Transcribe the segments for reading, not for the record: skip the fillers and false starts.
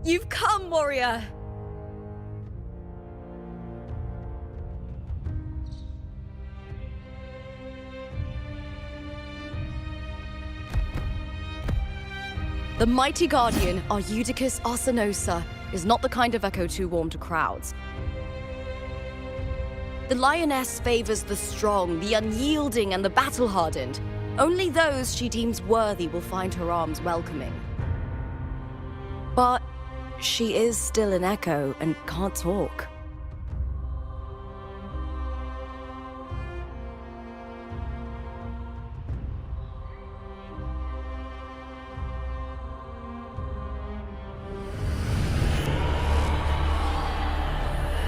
You've come, warrior! The mighty guardian, Arudicus Arsenosa, is not the kind of echo too warm to crowds. The lioness favors the strong, the unyielding, and the battle-hardened. Only those she deems worthy will find her arms welcoming. But she is still an echo and can't talk.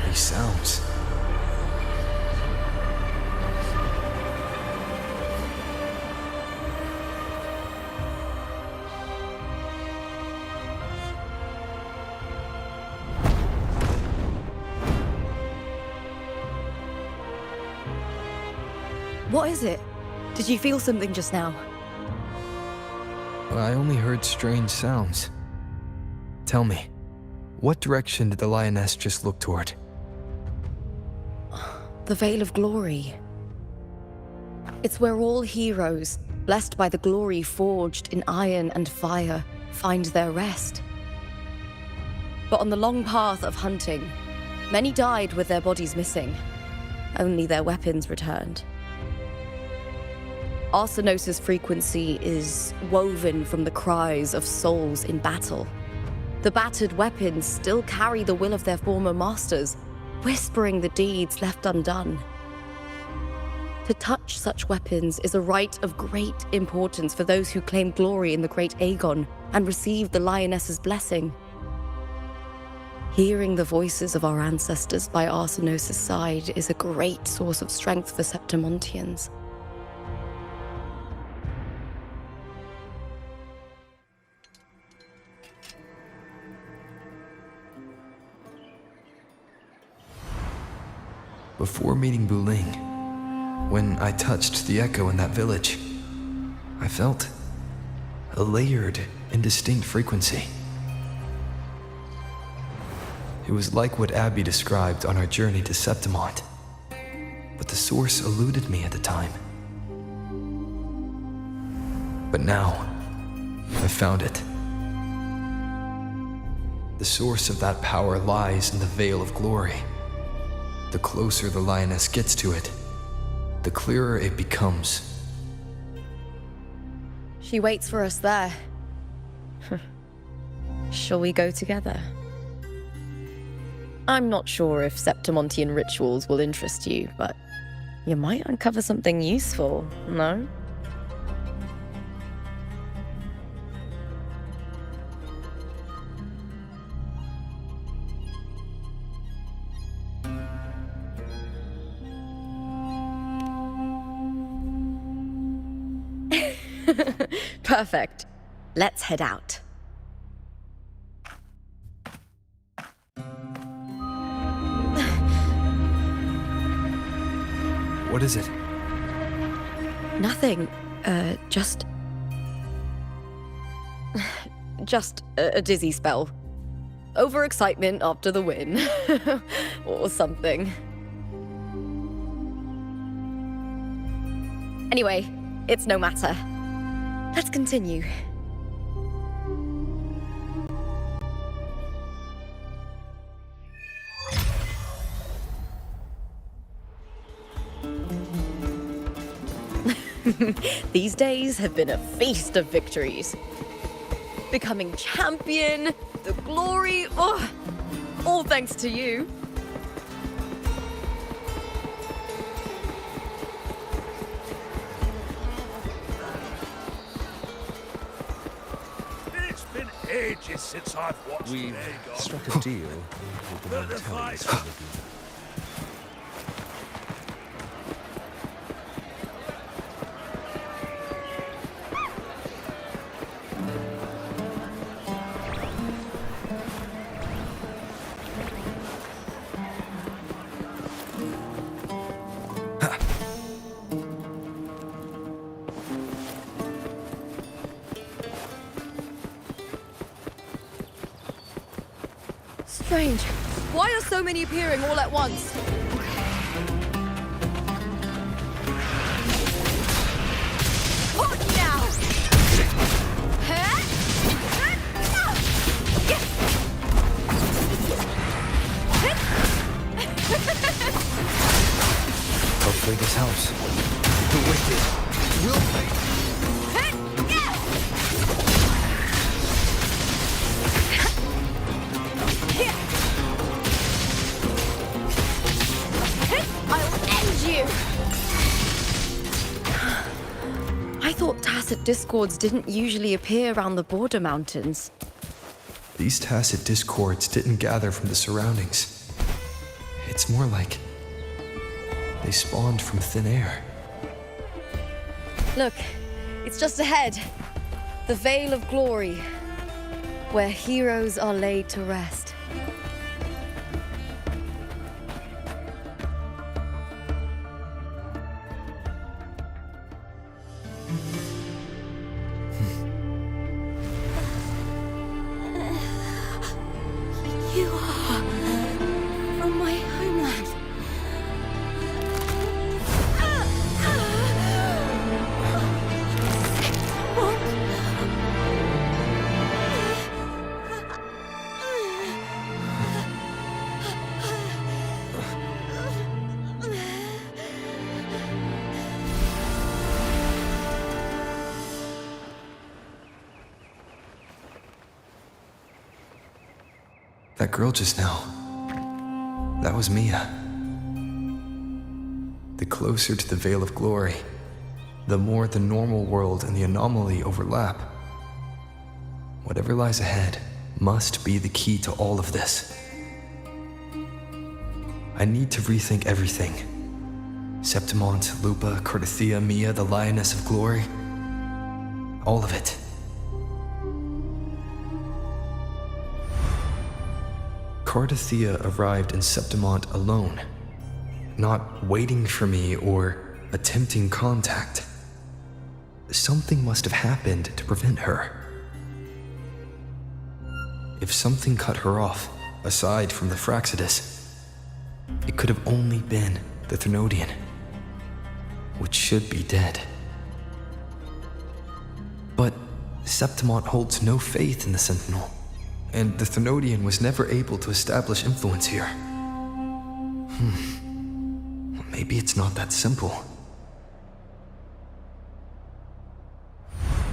These sounds. What is it? Did you feel something just now? I only heard strange sounds. Tell me, what direction did the lioness just look toward? The Veil of Glory. It's where all heroes, blessed by the glory forged in iron and fire, find their rest. But on the long path of hunting, many died with their bodies missing. Only their weapons returned. Arsenosa's frequency is woven from the cries of souls in battle. The battered weapons still carry the will of their former masters, whispering the deeds left undone. To touch such weapons is a rite of great importance for those who claim glory in the great Aegon and receive the lioness's blessing. Hearing the voices of our ancestors by Arsenosa's side is a great source of strength for Septimontians. Before meeting Wuthering, when I touched the echo in that village, I felt a layered and distinct frequency. It was like what Abby described on our journey to Septimont, but the source eluded me at the time. But now, I've found it. The source of that power lies in the Veil of Glory. The closer the lioness gets to it, the clearer it becomes. She waits for us there. Shall we go together? I'm not sure if Septimontian rituals will interest you, but you might uncover something useful, no? Perfect. Let's head out. What is it? Nothing. Just a dizzy spell. Overexcitement after the win. Or something. Anyway, it's no matter. Let's continue. These days have been a feast of victories. Becoming champion, the glory, all thanks to you. It's been ages since I've watched We've Aegon. struck a deal with the The Montellis fight. for the Strange. Why are so many appearing all at once? Hot now! Hopefully this helps. The wicked will pay. I'll end you! I thought tacit discords didn't usually appear around the border mountains. These tacit discords didn't gather from the surroundings. It's more like they spawned from thin air. Look, it's just ahead. The Vale of Glory, where heroes are laid to rest. You are from my homeland. That girl just now, that was Mia. The closer to the Vale of Glory, the more the normal world and the anomaly overlap. Whatever lies ahead must be the key to all of this. I need to rethink everything. Septimont, Lupa, Cardathia, Mia, the Lioness of Glory. All of it. Cardathia arrived in Septimont alone, not waiting for me or attempting contact. Something must have happened to prevent her. If something cut her off, aside from the Fraxidus, it could have only been the Thernoidian, which should be dead. But Septimont holds no faith in the Sentinel, and the Thernoidian was never able to establish influence here. Maybe it's not that simple.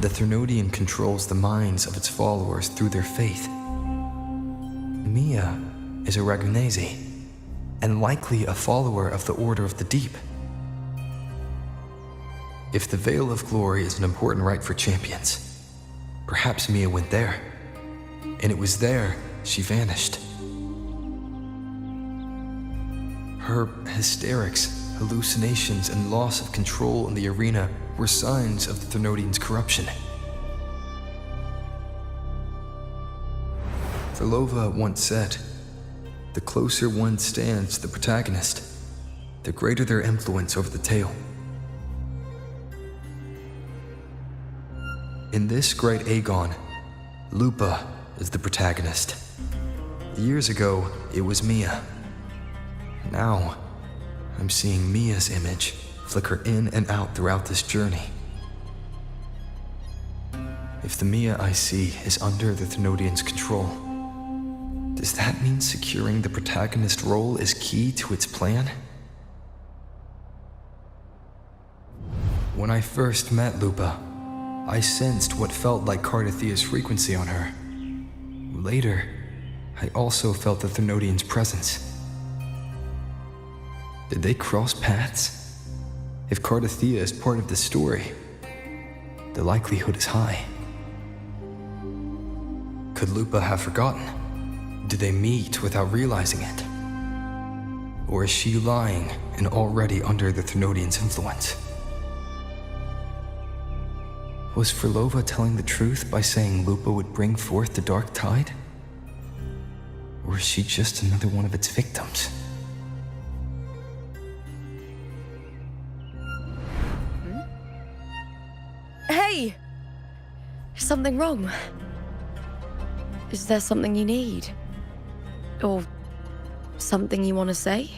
The Thernoidian controls the minds of its followers through their faith. Mia is a Ragunese, and likely a follower of the Order of the Deep. If the Vale of Glory is an important rite for champions, perhaps Mia went there. And it was there she vanished. Her hysterics, hallucinations, and loss of control in the arena were signs of the Thernoidian's corruption. Verlova once said, "The closer one stands to the protagonist, the greater their influence over the tale." In this great Aegon, Lupa is the protagonist. Years ago, it was Mia. Now, I'm seeing Mia's image flicker in and out throughout this journey. If the Mia I see is under the Thernoidian's control, does that mean securing the protagonist role is key to its plan? When I first met Lupa, I sensed what felt like Cardathia's frequency on her. Later, I also felt the Thernoidian's presence. Did they cross paths? If Cardathia is part of the story, the likelihood is high. Could Lupa have forgotten? Did they meet without realizing it? Or is she lying and already under the Thernoidian's influence? Was Verlova telling the truth by saying Lupa would bring forth the Dark Tide? Or is she just another one of its victims? Hey! Is something wrong? Is there something you need? Or something you want to say?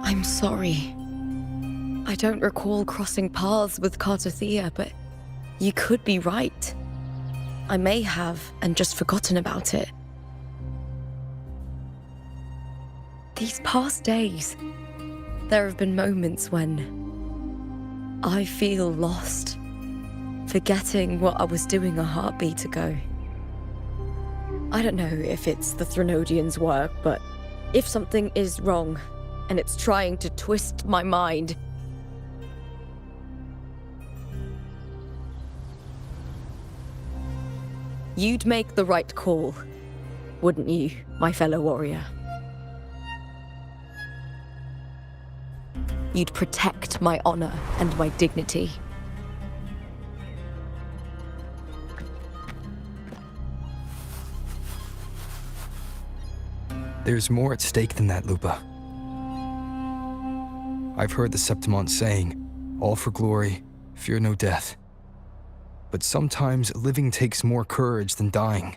I'm sorry. I don't recall crossing paths with Cartothea, but you could be right. I may have, and just forgotten about it. These past days, there have been moments when I feel lost, forgetting what I was doing a heartbeat ago. I don't know if it's the Threnodians' work, but if something is wrong, and it's trying to twist my mind, you'd make the right call, wouldn't you, my fellow warrior? You'd protect my honor and my dignity. There's more at stake than that, Lupa. I've heard the Septimont saying, all for glory, fear no death. But sometimes living takes more courage than dying.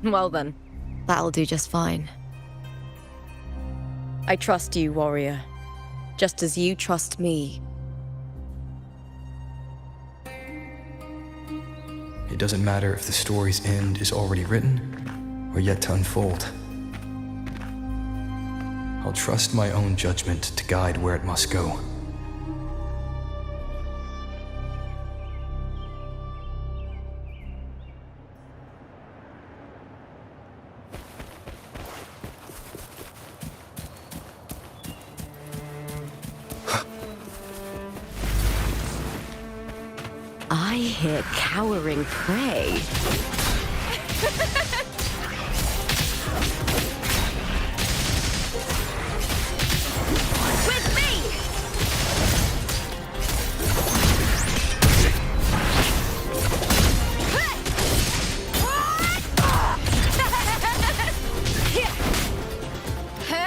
Well then, that'll do just fine. I trust you, warrior, just as you trust me. It doesn't matter if the story's end is already written or yet to unfold. I'll trust my own judgment to guide where it must go. I hear cowering prey. With me!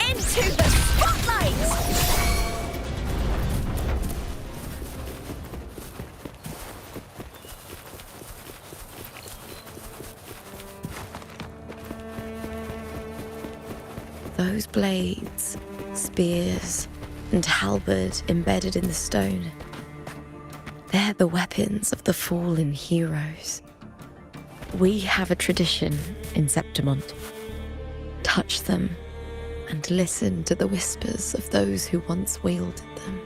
Into the spotlight! Those blades, spears, and halberd embedded in the stone. They're the weapons of the fallen heroes. We have a tradition in Septimont. Touch them and listen to the whispers of those who once wielded them.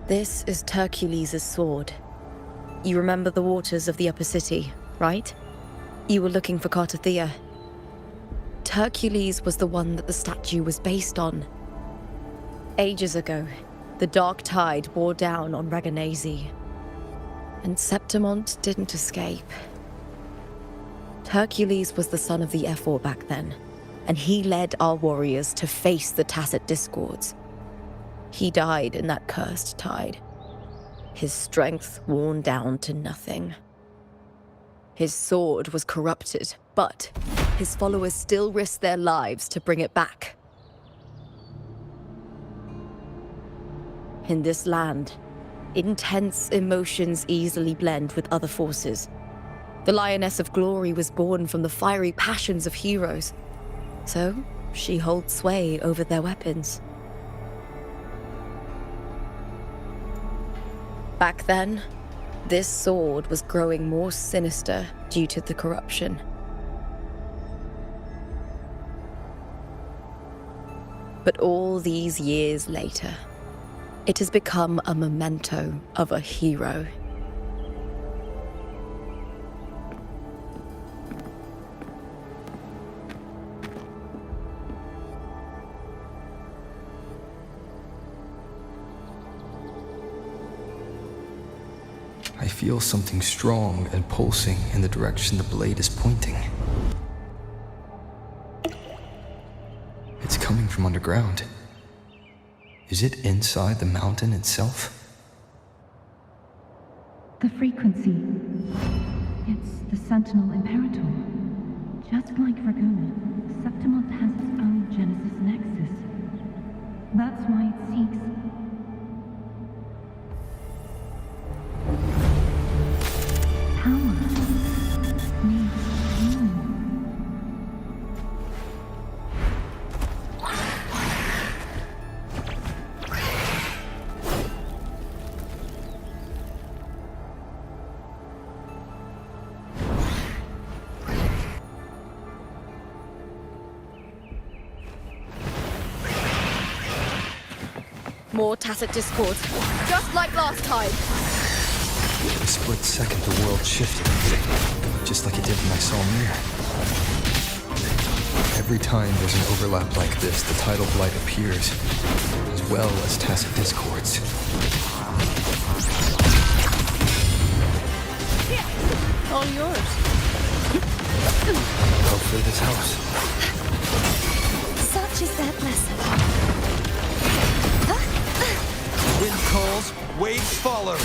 This is Hercules' sword. You remember the waters of the upper city, right? You were looking for Cartothea. Hercules was the one that the statue was based on. Ages ago, the dark tide bore down on Reganese, and Septimont didn't escape. Hercules was the son of the Ephor back then, and he led our warriors to face the Tacit Discords. He died in that cursed tide, his strength worn down to nothing. His sword was corrupted, but his followers still risked their lives to bring it back. In this land, intense emotions easily blend with other forces. The Lioness of Glory was born from the fiery passions of heroes, so she holds sway over their weapons. Back then, this sword was growing more sinister due to the corruption. But all these years later, it has become a memento of a hero. I feel something strong and pulsing in the direction the blade is pointing. It's coming from underground. Is it inside the mountain itself? The frequency. It's the Sentinel Imperator. Just like Dragona, Septimont has its own Genesis Nexus. That's why it seeks... power. Needs more. More Tacit Discords, just like last time. A split second, the world shifted, just like it did when I saw Mia. Every time there's an overlap like this, the tidal blight appears, as well as Tacit Discords. All yours. Go for this house. Such is their blessing. Wind calls, waves follow.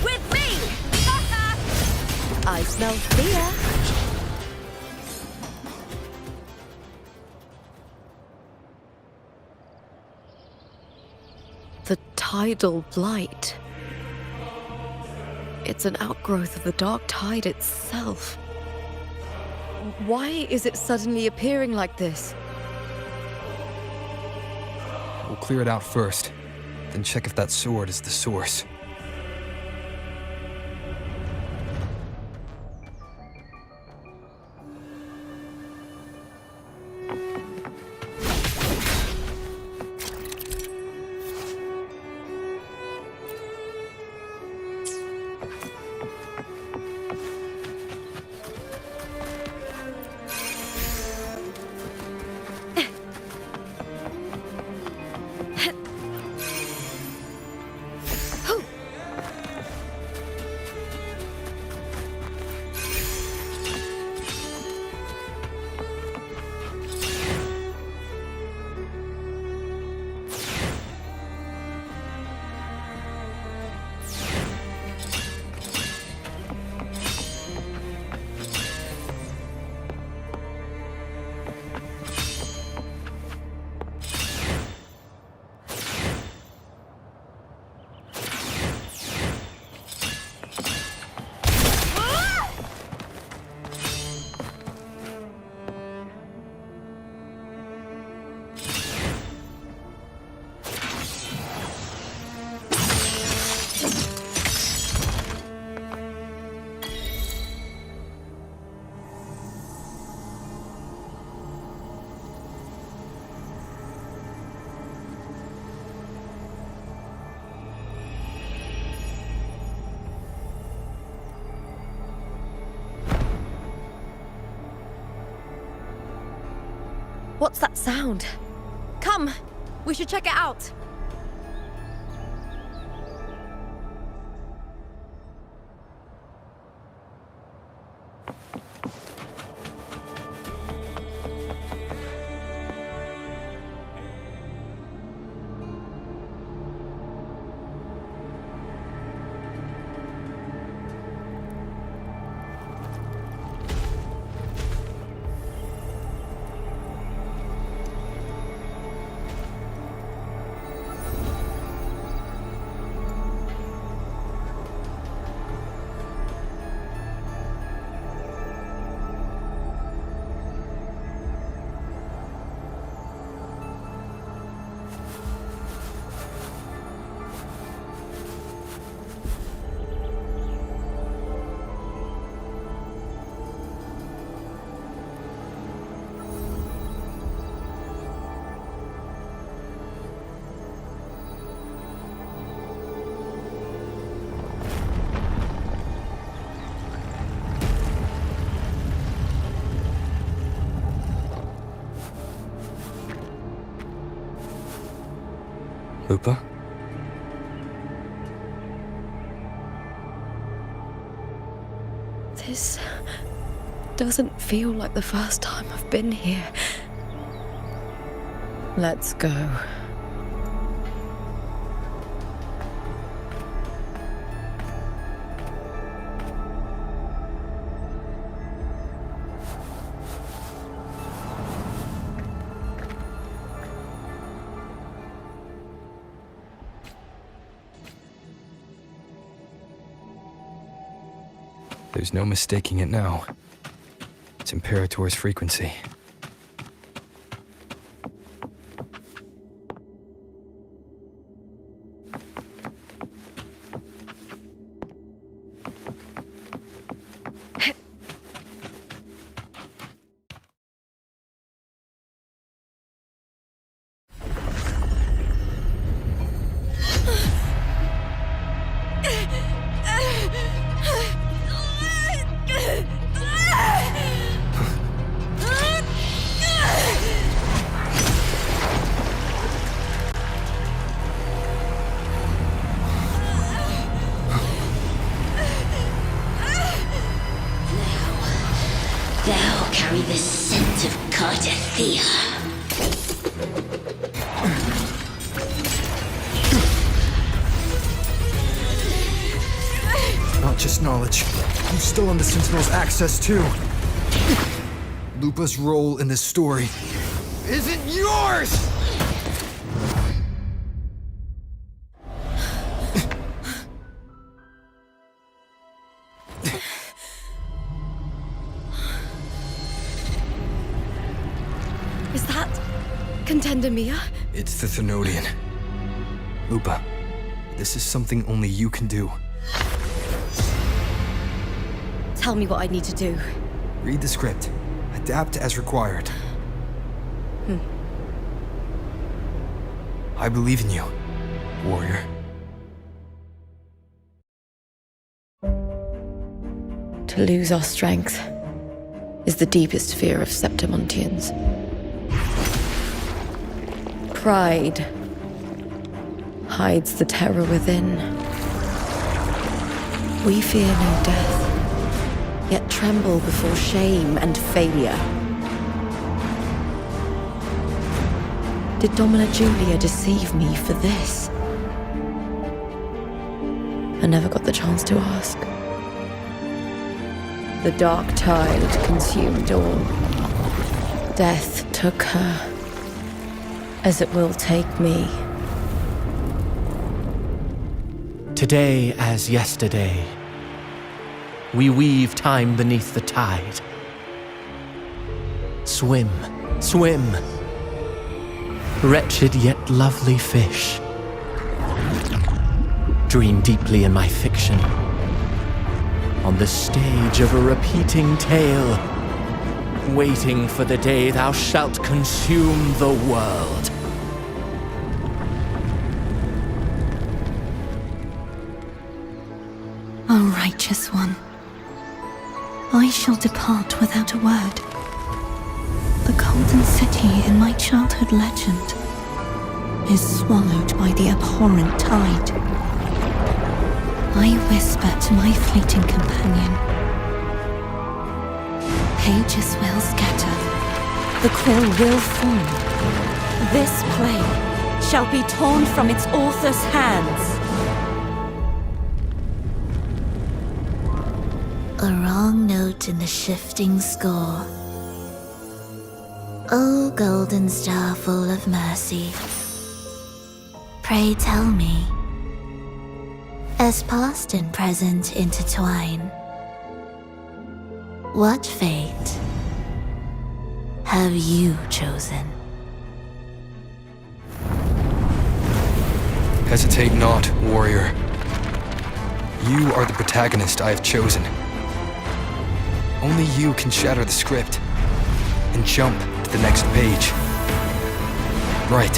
With me! I smell fear. The tidal blight. It's an outgrowth of the dark tide itself. Why is it suddenly appearing like this? We'll clear it out first, then check if that sword is the source. What's that sound? Come! We should check it out! Lupa? This doesn't feel like the first time I've been here. Let's go. There's no mistaking it now. It's Imperator's frequency. Thou carry the scent of Cardathea. Not just knowledge. I'm still on the Sentinel's access too. Lupa's role in this story isn't yours! Is that Contender Mia? It's the Thenodian. Lupa, this is something only you can do. Tell me what I need to do. Read the script. Adapt as required. I believe in you, warrior. To lose our strength is the deepest fear of Septimontians. Pride hides the terror within. We fear no death, yet tremble before shame and failure. Did Domina Julia deceive me for this? I never got the chance to ask. The dark tide consumed all. Death took her, as it will take me. Today as yesterday, we weave time beneath the tide. Swim, swim, wretched yet lovely fish. Dream deeply in my fiction, on the stage of a repeating tale, waiting for the day thou shalt consume the world. O righteous one, I shall depart without a word. The golden city in my childhood legend is swallowed by the abhorrent tide. I whisper to my fleeting companion. Pages will scatter. The quill will form. This play shall be torn from its author's hands. A wrong note in the shifting score. O golden star full of mercy, pray tell me, as past and present intertwine, what fate have you chosen? Hesitate not, warrior. You are the protagonist I have chosen. Only you can shatter the script and jump to the next page. Right.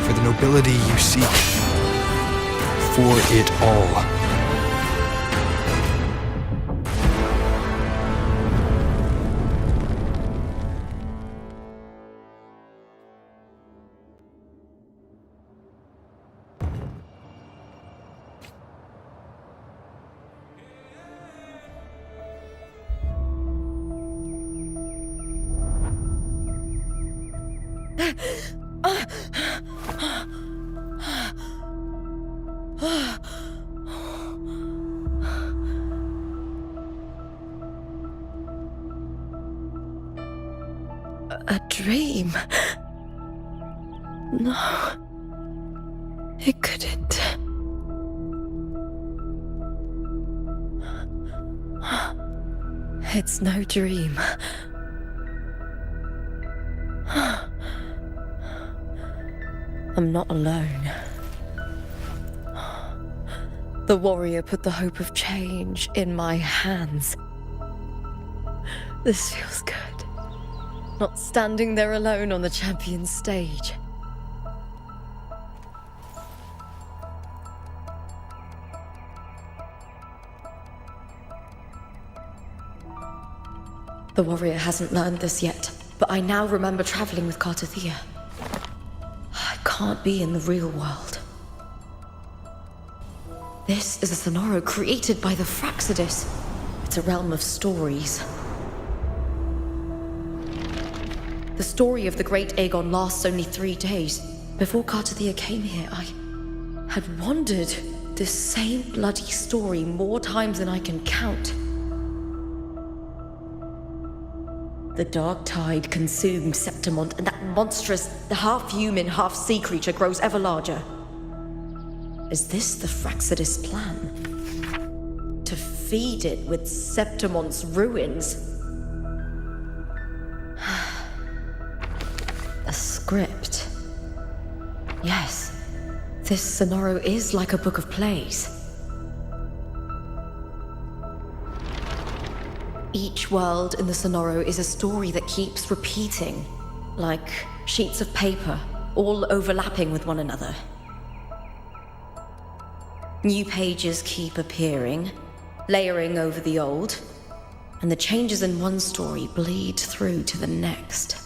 For the nobility you seek. For it all. A dream? No. It couldn't. It's no dream. I'm not alone. The warrior put the hope of change in my hands. This feels good. Not standing there alone on the champion's stage. The warrior hasn't learned this yet, but I now remember traveling with Cartathea. I can't be in the real world. This is a Sonoro created by the Fraxidus. It's a realm of stories. The story of the great Aegon lasts only 3 days. Before Cartathea came here, I had wandered this same bloody story more times than I can count. The dark tide consumed Septimont, and that monstrous, half-human, half-sea creature grows ever larger. Is this the Fraxidus plan? To feed it with Septimont's ruins? A script. Yes, this Sonoro is like a book of plays. Each world in the Sonoro is a story that keeps repeating, like sheets of paper, all overlapping with one another. New pages keep appearing, layering over the old, and the changes in one story bleed through to the next.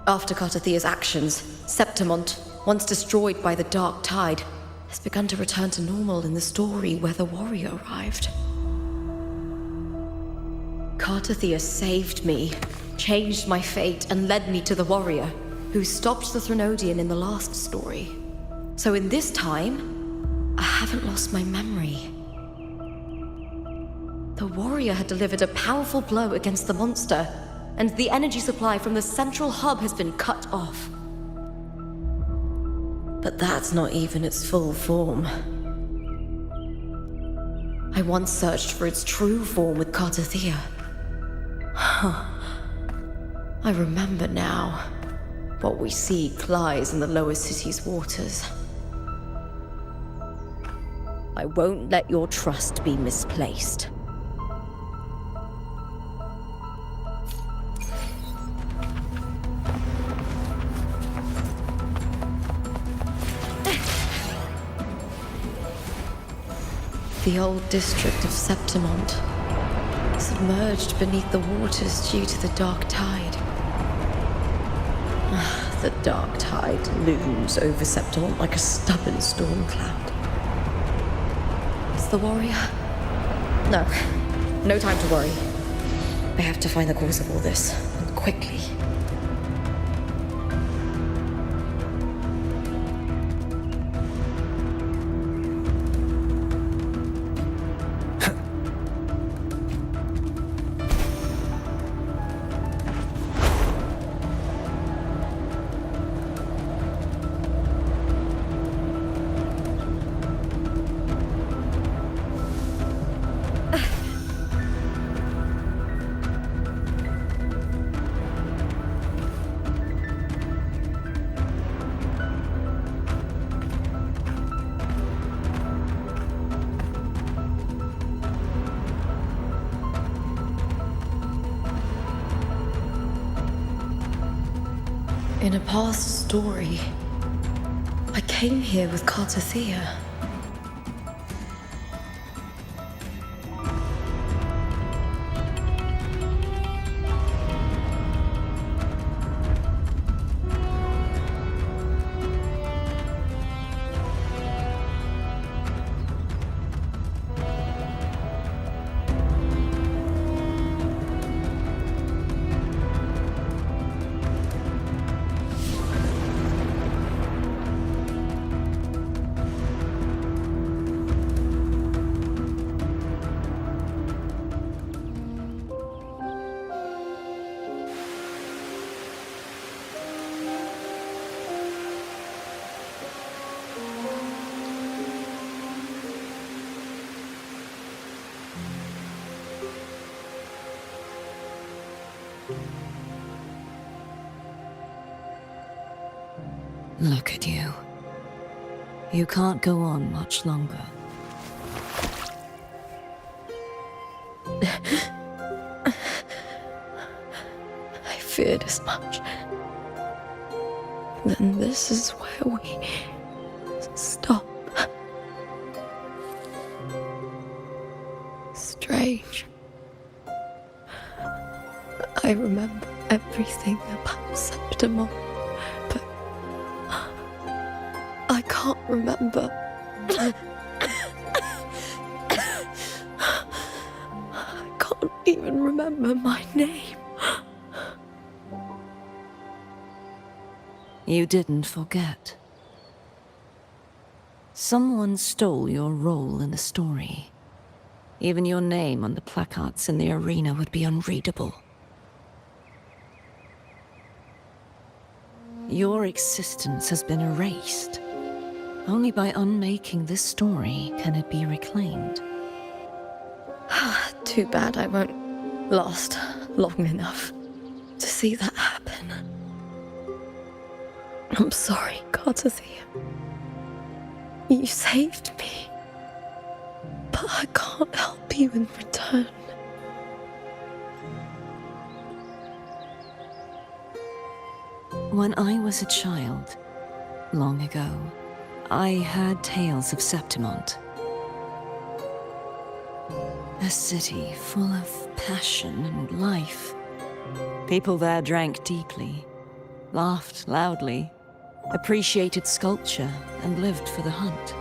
After Cartathea's actions, Septimont, once destroyed by the dark tide, has begun to return to normal in the story where the warrior arrived. Cartathea saved me, changed my fate, and led me to the warrior, who stopped the Threnodian in the last story. So in this time, I haven't lost my memory. The warrior had delivered a powerful blow against the monster, and the energy supply from the central hub has been cut off. But that's not even its full form. I once searched for its true form with Cartathea. I remember now. What we seek lies in the lower city's waters. I won't let your trust be misplaced. The old district of Septimont, submerged beneath the waters due to the dark tide. The dark tide looms over Septimont like a stubborn storm cloud. Is the warrior? No. No time to worry. I have to find the cause of all this, and quickly. In a past story, I came here with Cartathea. Look at you. You can't go on much longer. I feared as much. Then this is where we stop. Strange. I remember everything about Septimont, but I can't remember. I can't even remember my name. You didn't forget. Someone stole your role in the story. Even your name on the placards in the arena would be unreadable. Your existence has been erased. Only by unmaking this story can it be reclaimed. Too bad I won't last long enough to see that happen. I'm sorry, Cartathea. You saved me. But I can't help you in return. When I was a child, long ago, I heard tales of Septimont. A city full of passion and life. People there drank deeply, laughed loudly, appreciated sculpture, and lived for the hunt.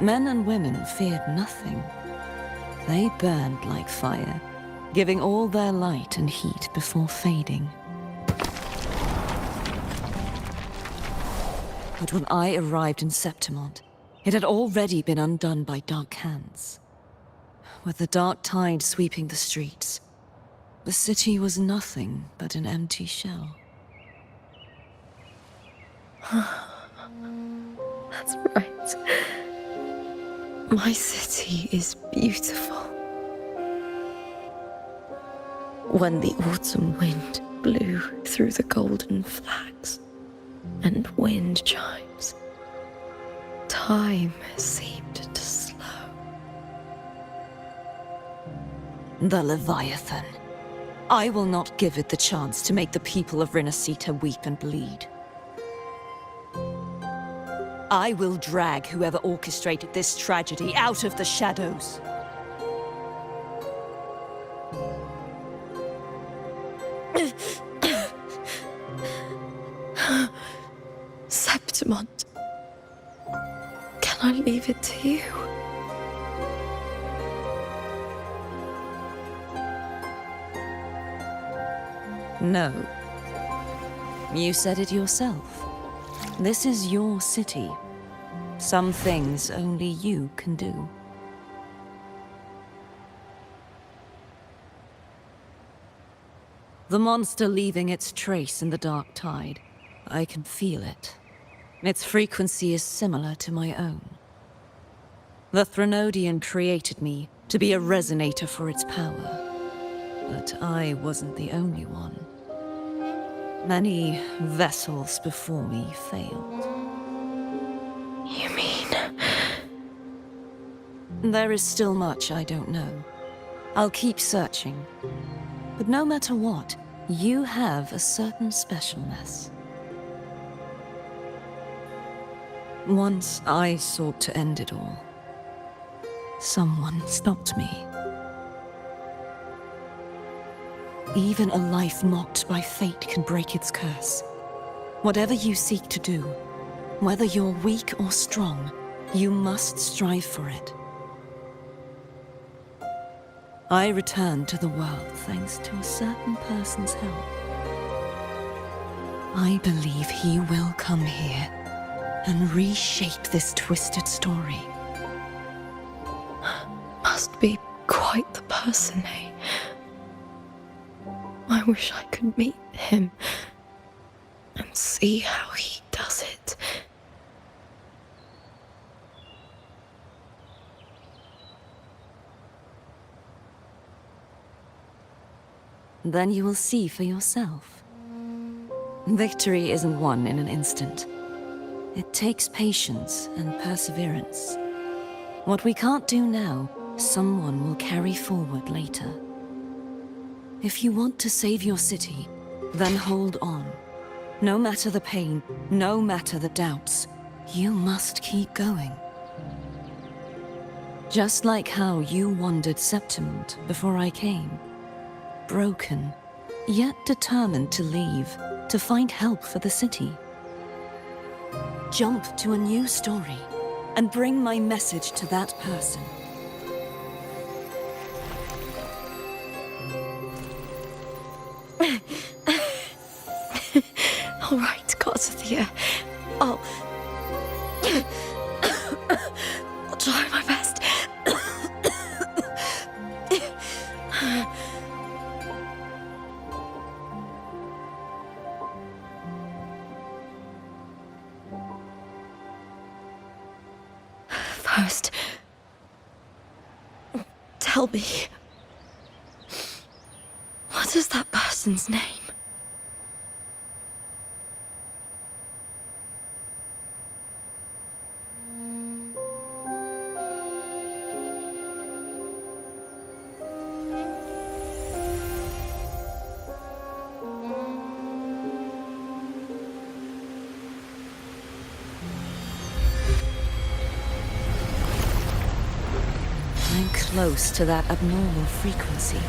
Men and women feared nothing. They burned like fire, giving all their light and heat before fading. But when I arrived in Septimont, it had already been undone by dark hands. With the dark tide sweeping the streets, the city was nothing but an empty shell. That's right. My city is beautiful. When the autumn wind blew through the golden flags and wind chimes, time seemed to slow. The Leviathan. I will not give it the chance to make the people of Rinasita weep and bleed. I will drag whoever orchestrated this tragedy out of the shadows. Septimont, can I leave it to you? No. You said it yourself. This is your city. Some things only you can do. The monster leaving its trace in the dark tide. I can feel it. Its frequency is similar to my own. The Threnodian created me to be a resonator for its power. But I wasn't the only one. Many vessels before me failed. You mean? There is still much I don't know. I'll keep searching. But no matter what, you have a certain specialness. Once I sought to end it all. Someone stopped me. Even a life mocked by fate can break its curse. Whatever you seek to do, whether you're weak or strong, you must strive for it. I returned to the world thanks to a certain person's help. I believe he will come here and reshape this twisted story. Must be quite the person, eh? I wish I could meet him and see how he does it. Then you will see for yourself. Victory isn't won in an instant. It takes patience and perseverance. What we can't do now, someone will carry forward later. If you want to save your city, then hold on. No matter the pain, no matter the doubts, you must keep going. Just like how you wandered Septimont before I came. Broken, yet determined to leave, to find help for the city. Jump to a new story, and bring my message to that person. All right, Garcia. I'll try my best. First, tell me, what is that person's name? I'm close to that abnormal frequency.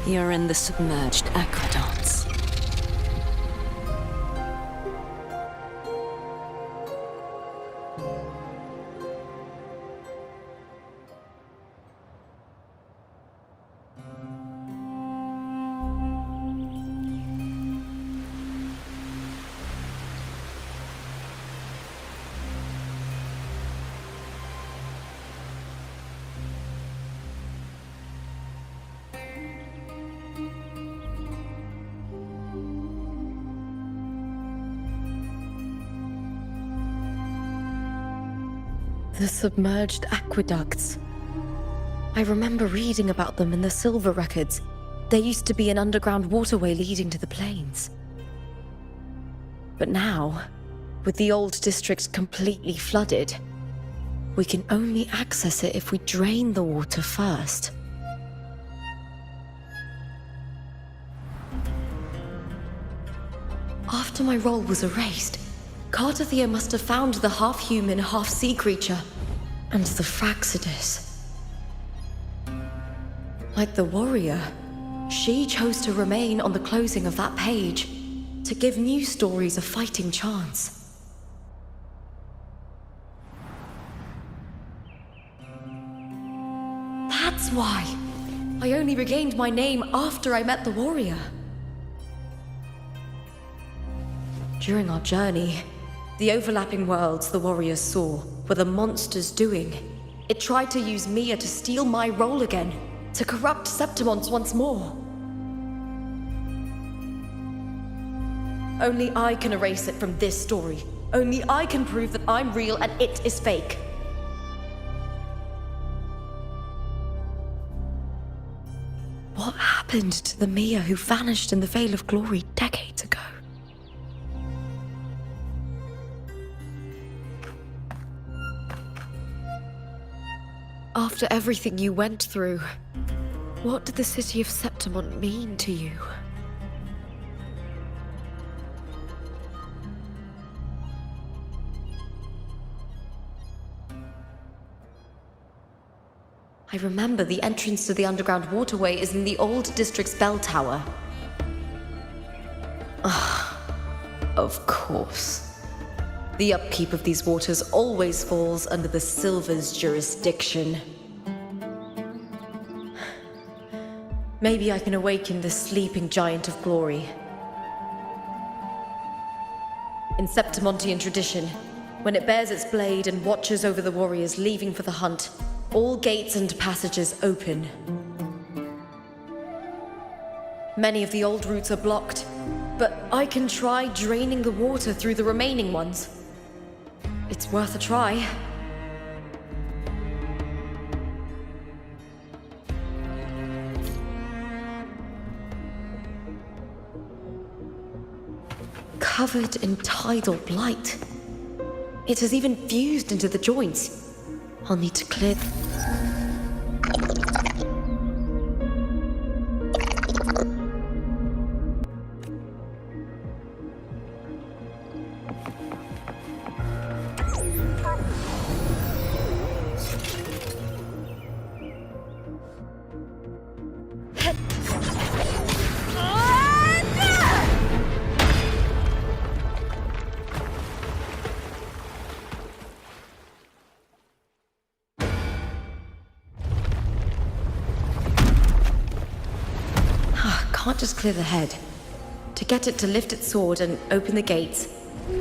You're in the submerged aqueducts. The submerged aqueducts. I remember reading about them in the Silver Records. There used to be an underground waterway leading to the plains. But now, with the old district completely flooded, we can only access it if we drain the water first. After my role was erased, Cartathea must have found the half-human, half-sea creature and the Fraxidus. Like the warrior, she chose to remain on the closing of that page to give new stories a fighting chance. That's why I only regained my name after I met the warrior. During our journey, the overlapping worlds the warriors saw were the monster's doing. It tried to use Mia to steal my role again, to corrupt Septimons once more. Only I can erase it from this story. Only I can prove that I'm real and it is fake. What happened to the Mia who vanished in the Veil of Glory decades ago? After everything you went through, what did the city of Septimon mean to you? I remember the entrance to the underground waterway is in the old district's bell tower. Of course. The upkeep of these waters always falls under the Silver's jurisdiction. Maybe I can awaken the sleeping giant of glory. In Septimontian tradition, when it bears its blade and watches over the warriors leaving for the hunt, all gates and passages open. Many of the old routes are blocked, but I can try draining the water through the remaining ones. It's worth a try. Covered in tidal blight. It has even fused into the joints. I'll need to clear... Can't just clear the head. To get it to lift its sword and open the gates,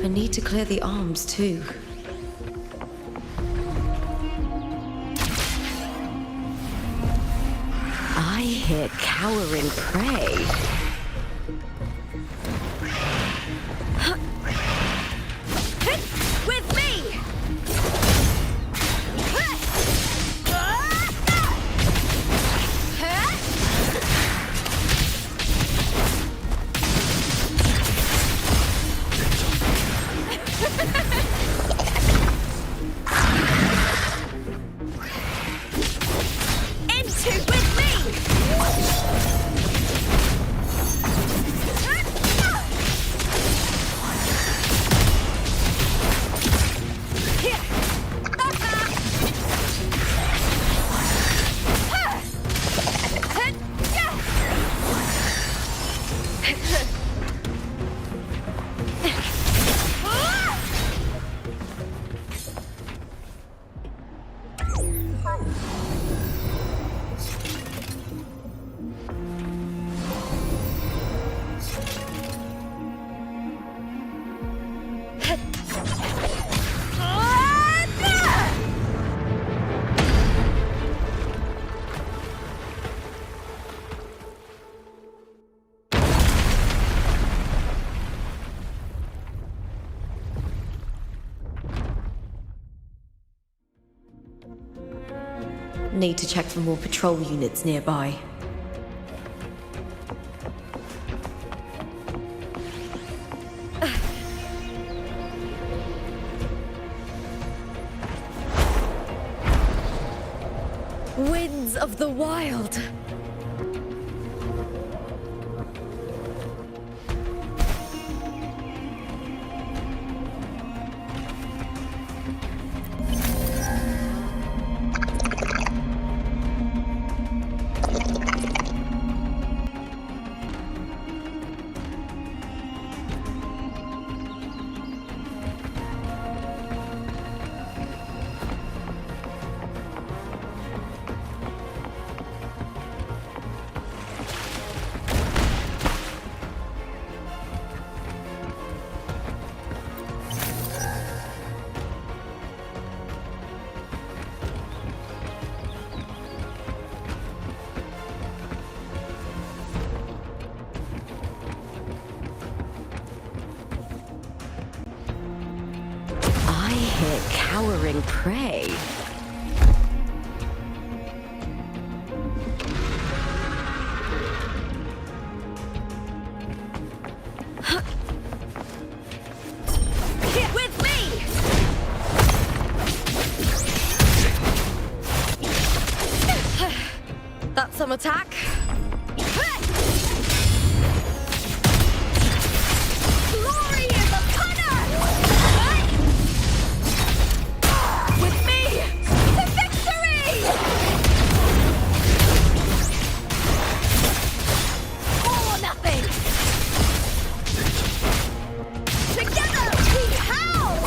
I need to clear the arms too. I hear cowering prey. With me! Need to check for more patrol units nearby. Winds of the Wild! devouring prey. With me! That's some attack. Glory is upon us! With me to victory! All or nothing! Together we howl!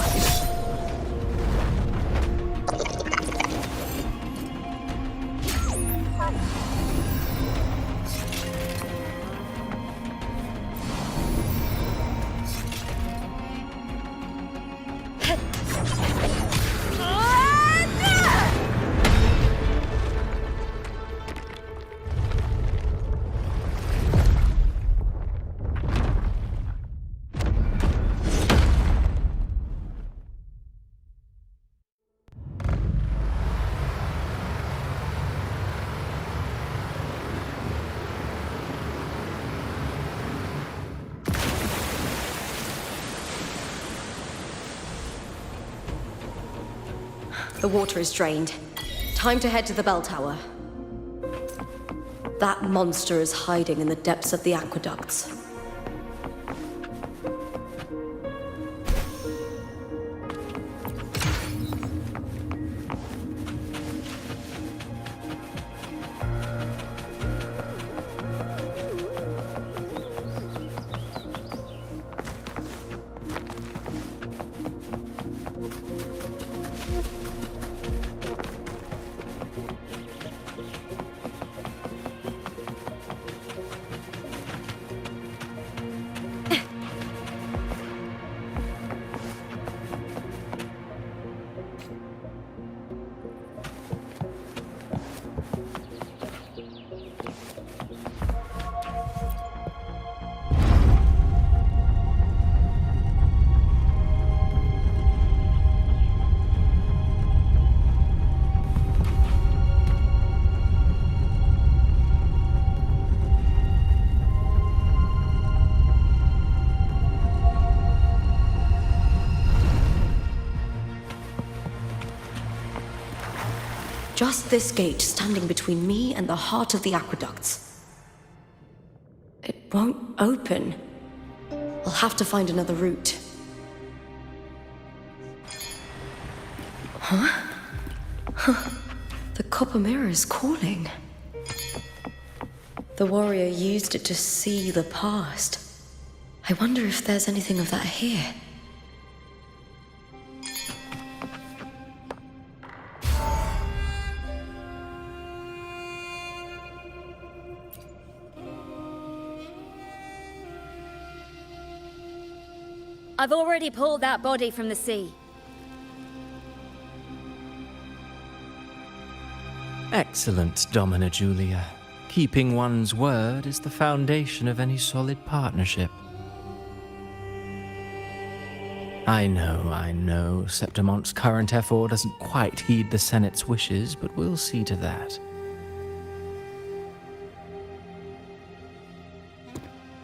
The water is drained. Time to head to the bell tower. That monster is hiding in the depths of the aqueducts. Just this gate standing between me and the heart of the aqueducts. It won't open. I'll have to find another route. Huh? The copper mirror is calling. The warrior used it to see the past. I wonder if there's anything of that here. I've already pulled that body from the sea. Excellent, Domina Julia. Keeping one's word is the foundation of any solid partnership. I know, Septimonte's current effort doesn't quite heed the Senate's wishes, but we'll see to that.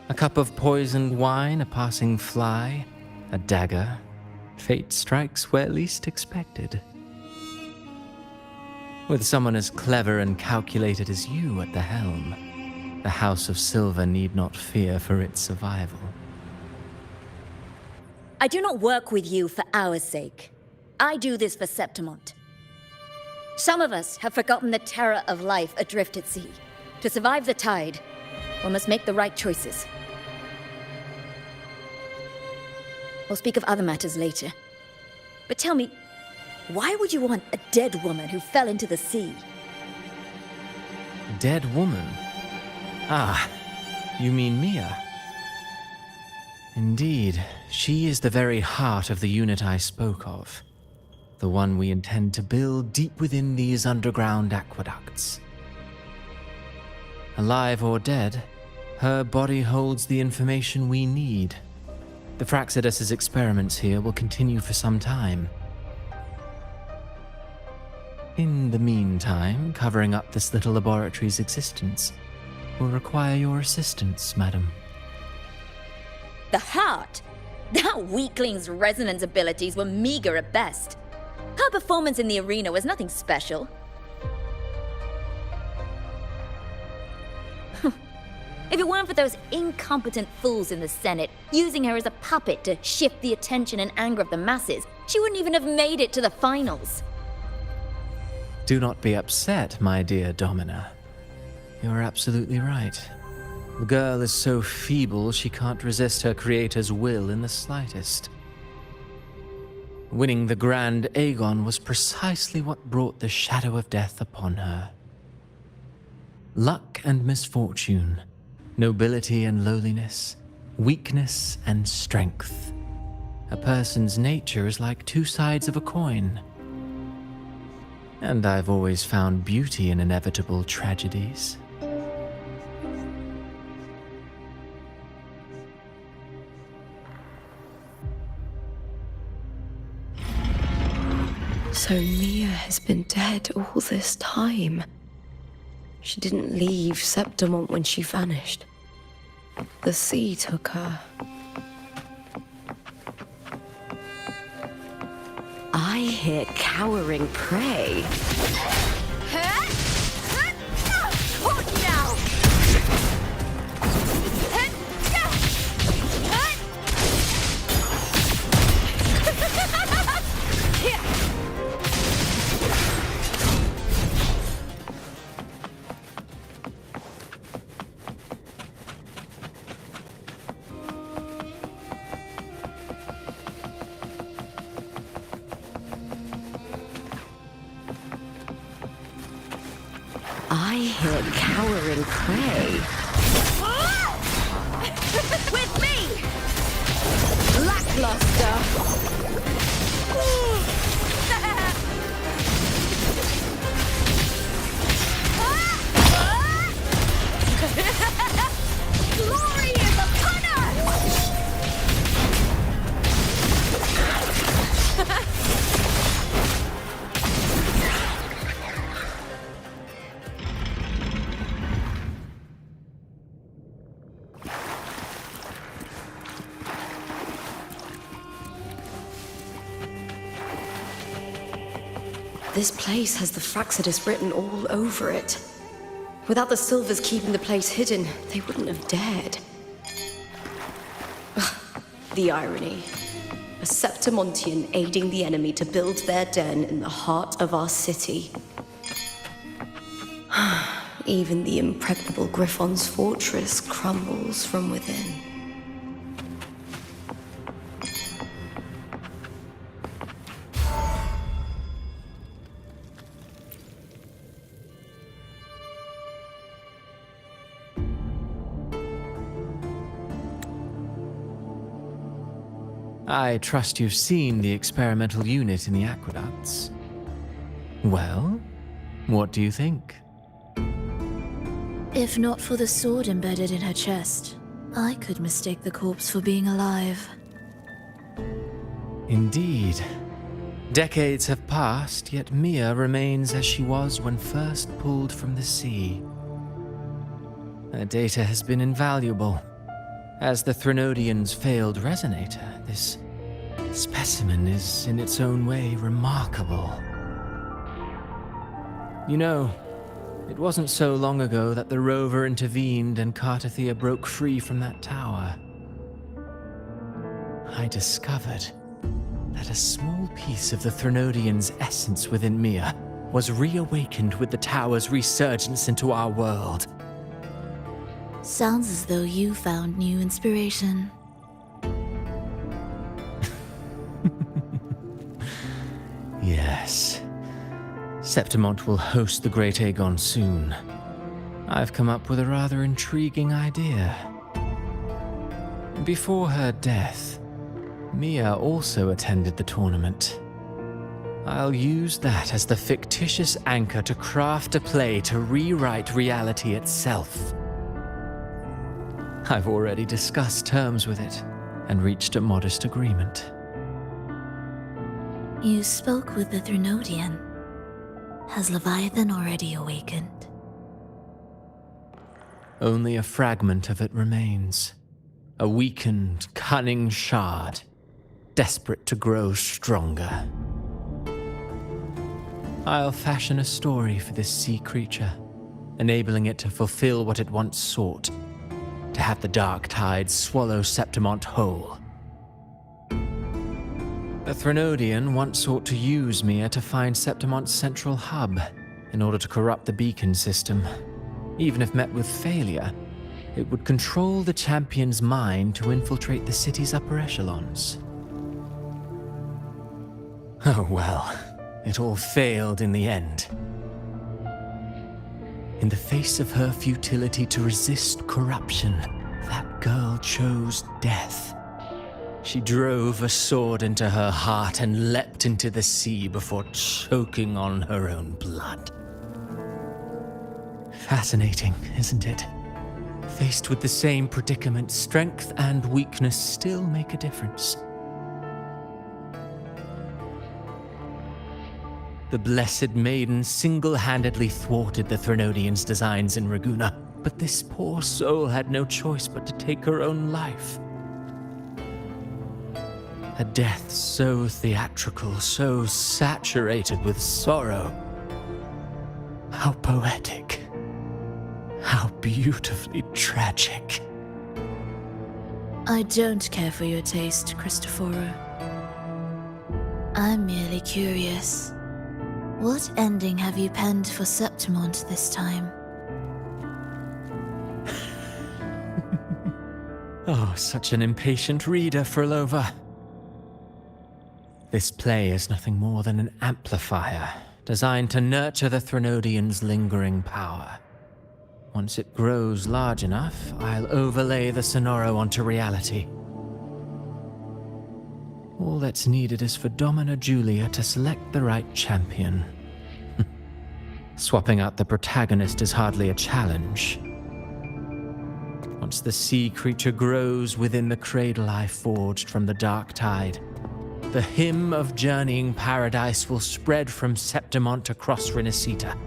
A cup of poisoned wine, a passing fly, a dagger. Fate strikes where least expected. With someone as clever and calculated as you at the helm, the House of Silver need not fear for its survival. I do not work with you for our sake. I do this for Septimont. Some of us have forgotten the terror of life adrift at sea. To survive the tide, one must make the right choices. We'll speak of other matters later. But tell me, why would you want a dead woman who fell into the sea? Dead woman? Ah, you mean Mia? Indeed, she is the very heart of the unit I spoke of. The one we intend to build deep within these underground aqueducts. Alive or dead, her body holds the information we need. The Fraxidus's experiments here will continue for some time. In the meantime, covering up this little laboratory's existence will require your assistance, madam. The heart? That weakling's resonance abilities were meager at best. Her performance in the arena was nothing special. If it weren't for those incompetent fools in the Senate using her as a puppet to shift the attention and anger of the masses, she wouldn't even have made it to the finals. Do not be upset, my dear Domina. You're absolutely right. The girl is so feeble she can't resist her creator's will in the slightest. Winning the Grand Aegon was precisely what brought the shadow of death upon her. Luck and misfortune, nobility and lowliness, weakness and strength. A person's nature is like two sides of a coin. And I've always found beauty in inevitable tragedies. So Mia has been dead all this time. She didn't leave Septimont when she vanished. The sea took her. I hear cowering prey. What now? I hear cowering prey. With me! Glory is upon us! This place has the Fraxidus written all over it. Without the Silvers keeping the place hidden, they wouldn't have dared. Ugh, the irony. A Septimontian aiding the enemy to build their den in the heart of our city. Even the impregnable Griffon's fortress crumbles from within. I trust you've seen the experimental unit in the aqueducts. Well, what do you think? If not for the sword embedded in her chest, I could mistake the corpse for being alive. Indeed. Decades have passed, yet Mia remains as she was when first pulled from the sea. Her data has been invaluable. As the Threnodian's failed resonator, this specimen is in its own way remarkable. You know, it wasn't so long ago that the rover intervened and Cartathea broke free from that tower. I discovered that a small piece of the Threnodian's essence within Mia was reawakened with the tower's resurgence into our world. Sounds as though you found new inspiration. Yes. Septimont will host the Great Aegon soon. I've come up with a rather intriguing idea. Before her death, Mia also attended the tournament. I'll use that as the fictitious anchor to craft a play to rewrite reality itself. I've already discussed terms with it and reached a modest agreement. You spoke with the Threnodian. Has Leviathan already awakened? Only a fragment of it remains. A weakened, cunning shard, desperate to grow stronger. I'll fashion a story for this sea creature, enabling it to fulfill what it once sought, to have the dark tide swallow Septimont whole. The Threnodian once sought to use Mia to find Septimont's central hub in order to corrupt the beacon system. Even if met with failure, it would control the champion's mind to infiltrate the city's upper echelons. Oh well, it all failed in the end. In the face of her futility to resist corruption, that girl chose death. She drove a sword into her heart and leapt into the sea before choking on her own blood. Fascinating, isn't it? Faced with the same predicament, strength and weakness still make a difference. The Blessed Maiden single-handedly thwarted the Threnodians' designs in Raguna, but this poor soul had no choice but to take her own life. A death so theatrical, so saturated with sorrow. How poetic. How beautifully tragic. I don't care for your taste, Cristoforo. I'm merely curious. What ending have you penned for Septimont this time? Oh, such an impatient reader, Frolova. This play is nothing more than an amplifier, designed to nurture the Threnodian's lingering power. Once it grows large enough, I'll overlay the Sonoro onto reality. All that's needed is for Domina Julia to select the right champion. Swapping out the protagonist is hardly a challenge. Once the sea creature grows within the cradle I forged from the dark tide, the hymn of journeying paradise will spread from Septimont across Renacita.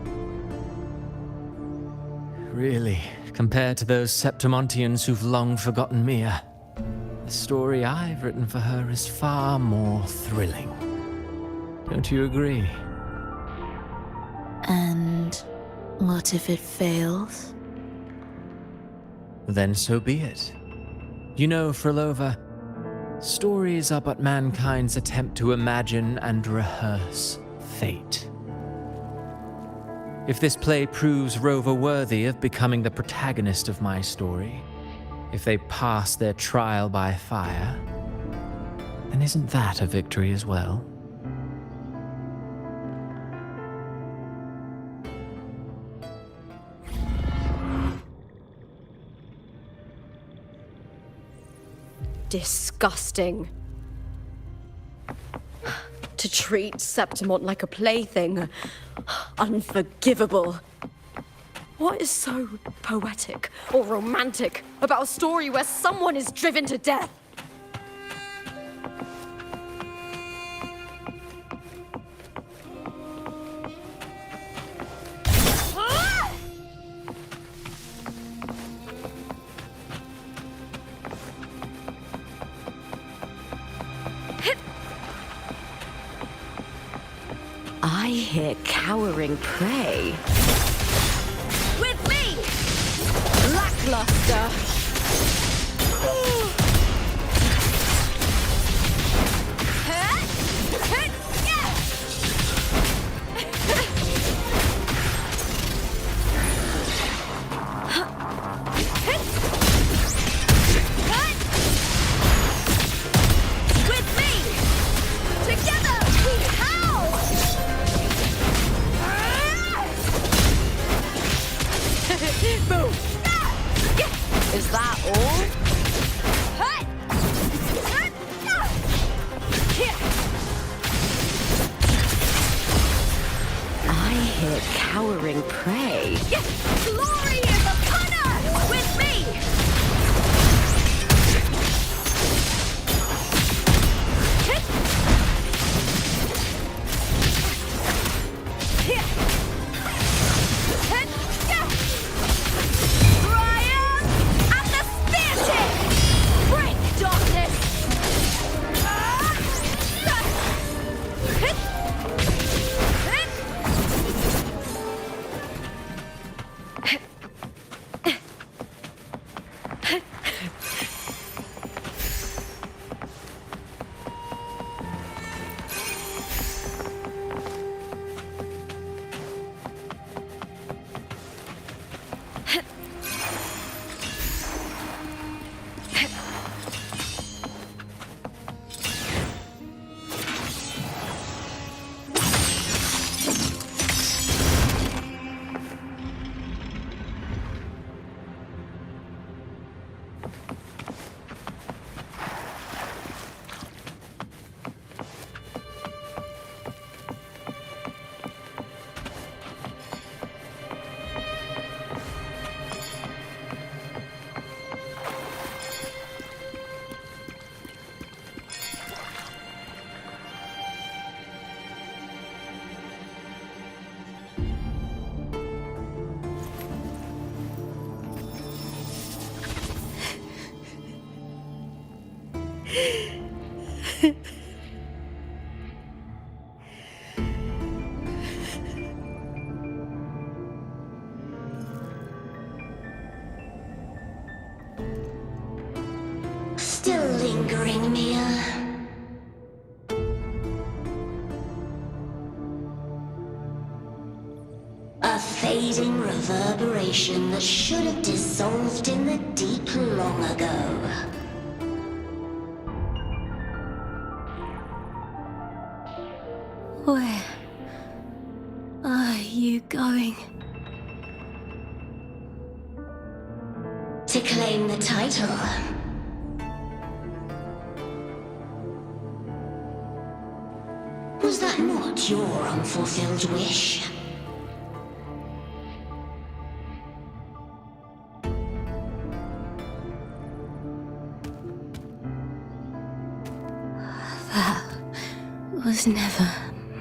Really, compared to those Septimontians who've long forgotten Mia, the story I've written for her is far more thrilling. Don't you agree? And what if it fails? Then so be it. You know, Frolova, stories are but mankind's attempt to imagine and rehearse fate. If this play proves Rover worthy of becoming the protagonist of my story, if they pass their trial by fire, then isn't that a victory as well? Disgusting. To treat Septimont like a plaything. Unforgivable. What is so poetic or romantic about a story where someone is driven to death? I hear cowering prey. With me! Lackluster! With me! Together we howl! Boom! Is that all? I hear cowering prey. Glory is upon us! With me! Still lingering, Mia. A fading reverberation that should have dissolved in the deep long ago. Where are you going? To claim the title. Was that not your unfulfilled wish? That was never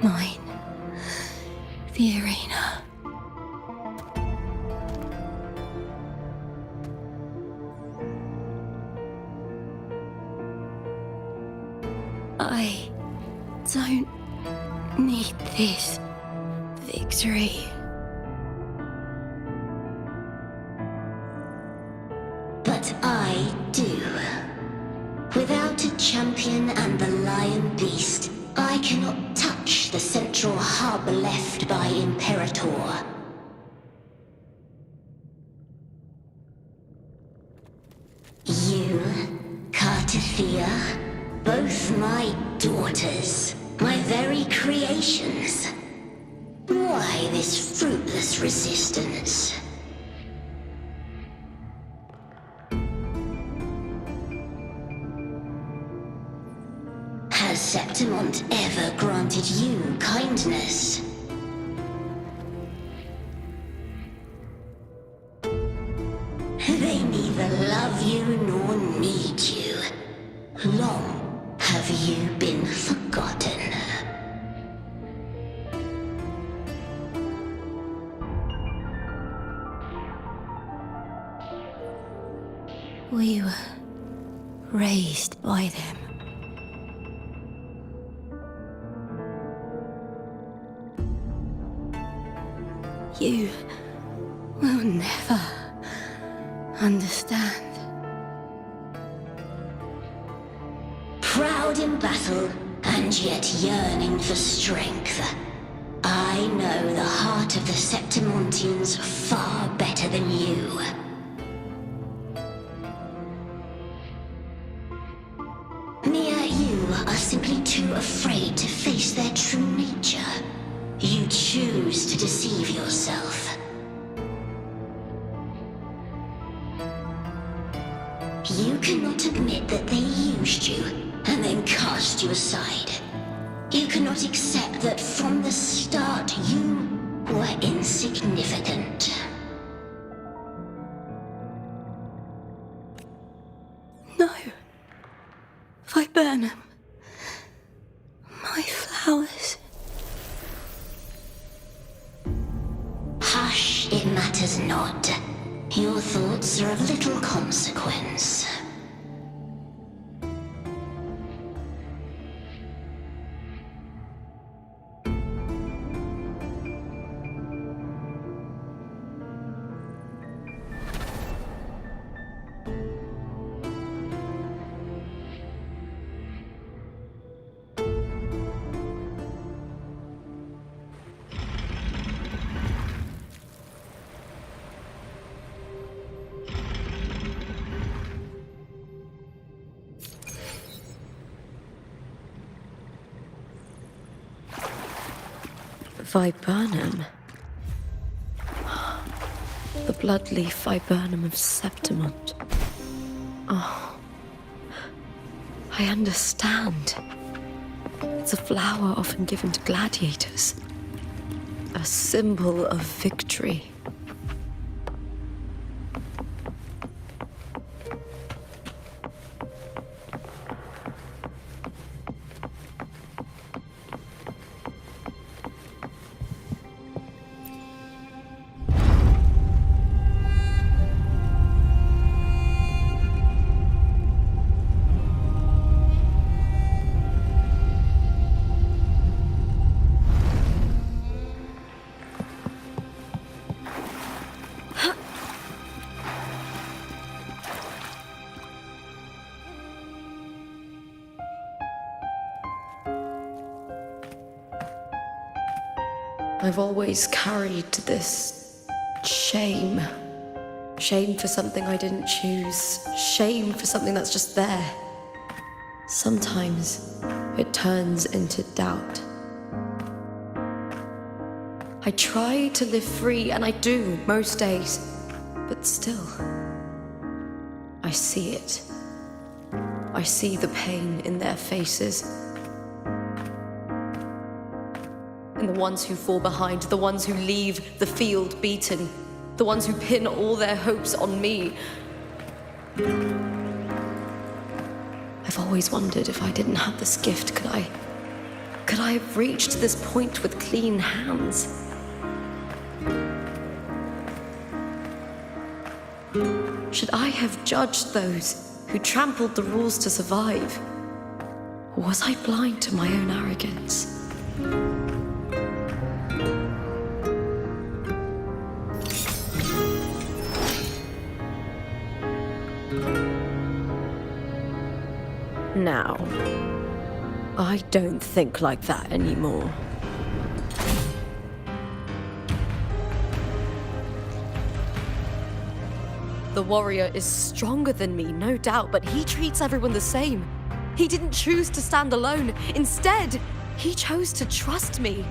mine. The arena. I don't need this victory. But I do. Without a champion and the lion beast, I cannot touch the central hub left by Imperator. You, Cartithia, both my daughters, my very creations. Why this fruitless resistance? Has Septimont ever granted you kindness? They neither love you nor need you. Long have you been forgotten. We were raised by them. You will never understand. Proud in battle, and yet yearning for strength. I know the heart of the Septimontians far better than you. Mia, you are simply too afraid to face their true nature. You choose to deceive yourself. You cannot admit that they used you and then cast you aside. You cannot accept that from the start you were insignificant. No. Viburnum. My flowers. Hush, it matters not. Your thoughts are of little consequence. Viburnum. The bloodleaf viburnum of Septimont. Oh, I understand. It's a flower often given to gladiators. A symbol of victory. I've always carried this shame. Shame for something I didn't choose. Shame for something that's just there. Sometimes it turns into doubt. I try to live free, and I do most days. But still, I see it. I see the pain in their faces. In the ones who fall behind, the ones who leave the field beaten, the ones who pin all their hopes on me. I've always wondered if I didn't have this gift, could I have reached this point with clean hands? Should I have judged those who trampled the rules to survive? Or was I blind to my own arrogance? Now, I don't think like that anymore. The warrior is stronger than me, no doubt, but he treats everyone the same. He didn't choose to stand alone. Instead, he chose to trust me.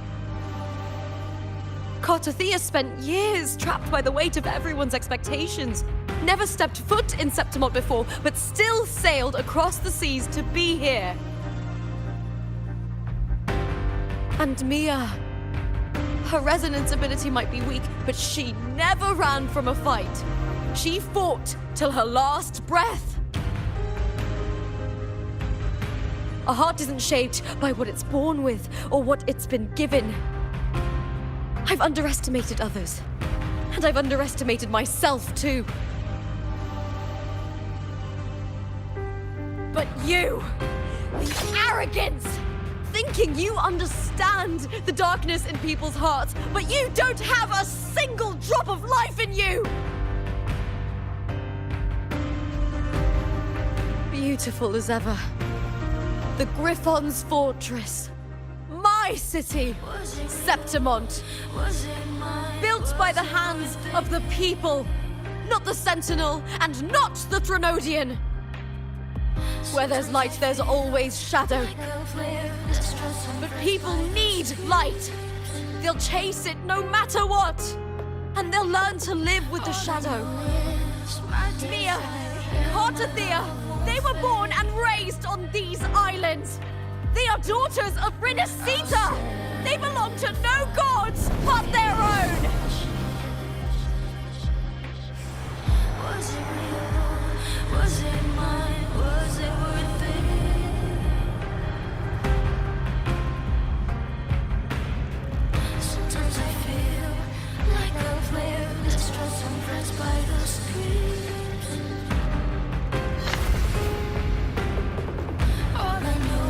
Cartothea spent years trapped by the weight of everyone's expectations. Never stepped foot in Septimont before, but still sailed across the seas to be here. And Mia, her resonance ability might be weak, but she never ran from a fight. She fought till her last breath. A heart isn't shaped by what it's born with or what it's been given. I've underestimated others, and I've underestimated myself too. But you, the arrogance, thinking you understand the darkness in people's hearts, but you don't have a single drop of life in you! Beautiful as ever. The Griffon's fortress. My city, Septimont. Built by the hands of the people, not the Sentinel and not the Threnodian. Where there's light, there's always shadow. But people need light. They'll chase it no matter what. And they'll learn to live with the shadow. Mia, Cartothea, they were born and raised on these islands. They are daughters of Rinascita. They belong to no gods but their own. Was it real? Was it mine? Was it worth it? Sometimes I feel like a player distressed and pressed by the screams. All I know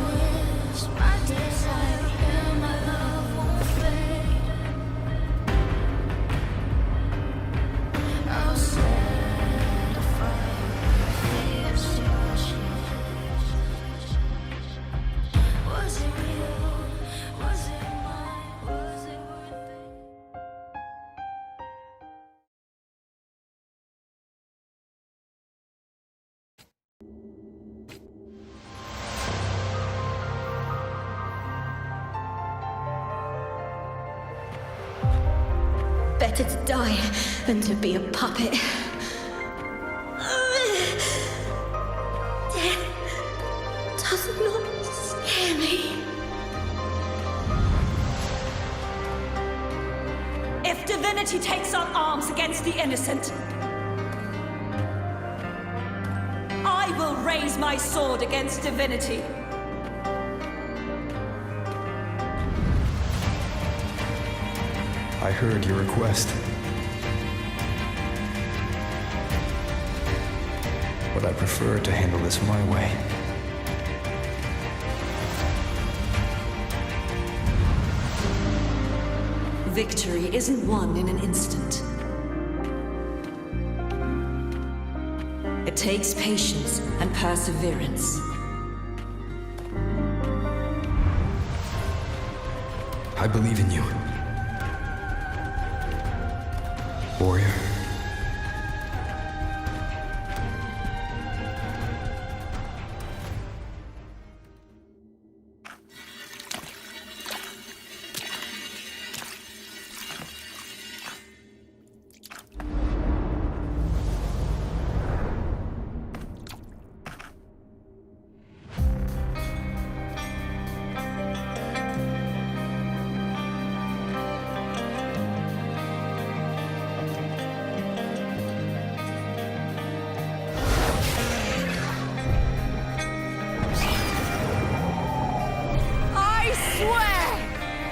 is my desire and my love won't fade. I'll set a fire for destruction. Was it real? Was it mine? Was it worth it? Better to die than to be a puppet. Death does not scare me. If divinity takes up arms against the innocent, I will raise my sword against divinity. I heard your request. But I prefer to handle this my way. Victory isn't won in an instant. It takes patience and perseverance. I believe in you. warrior.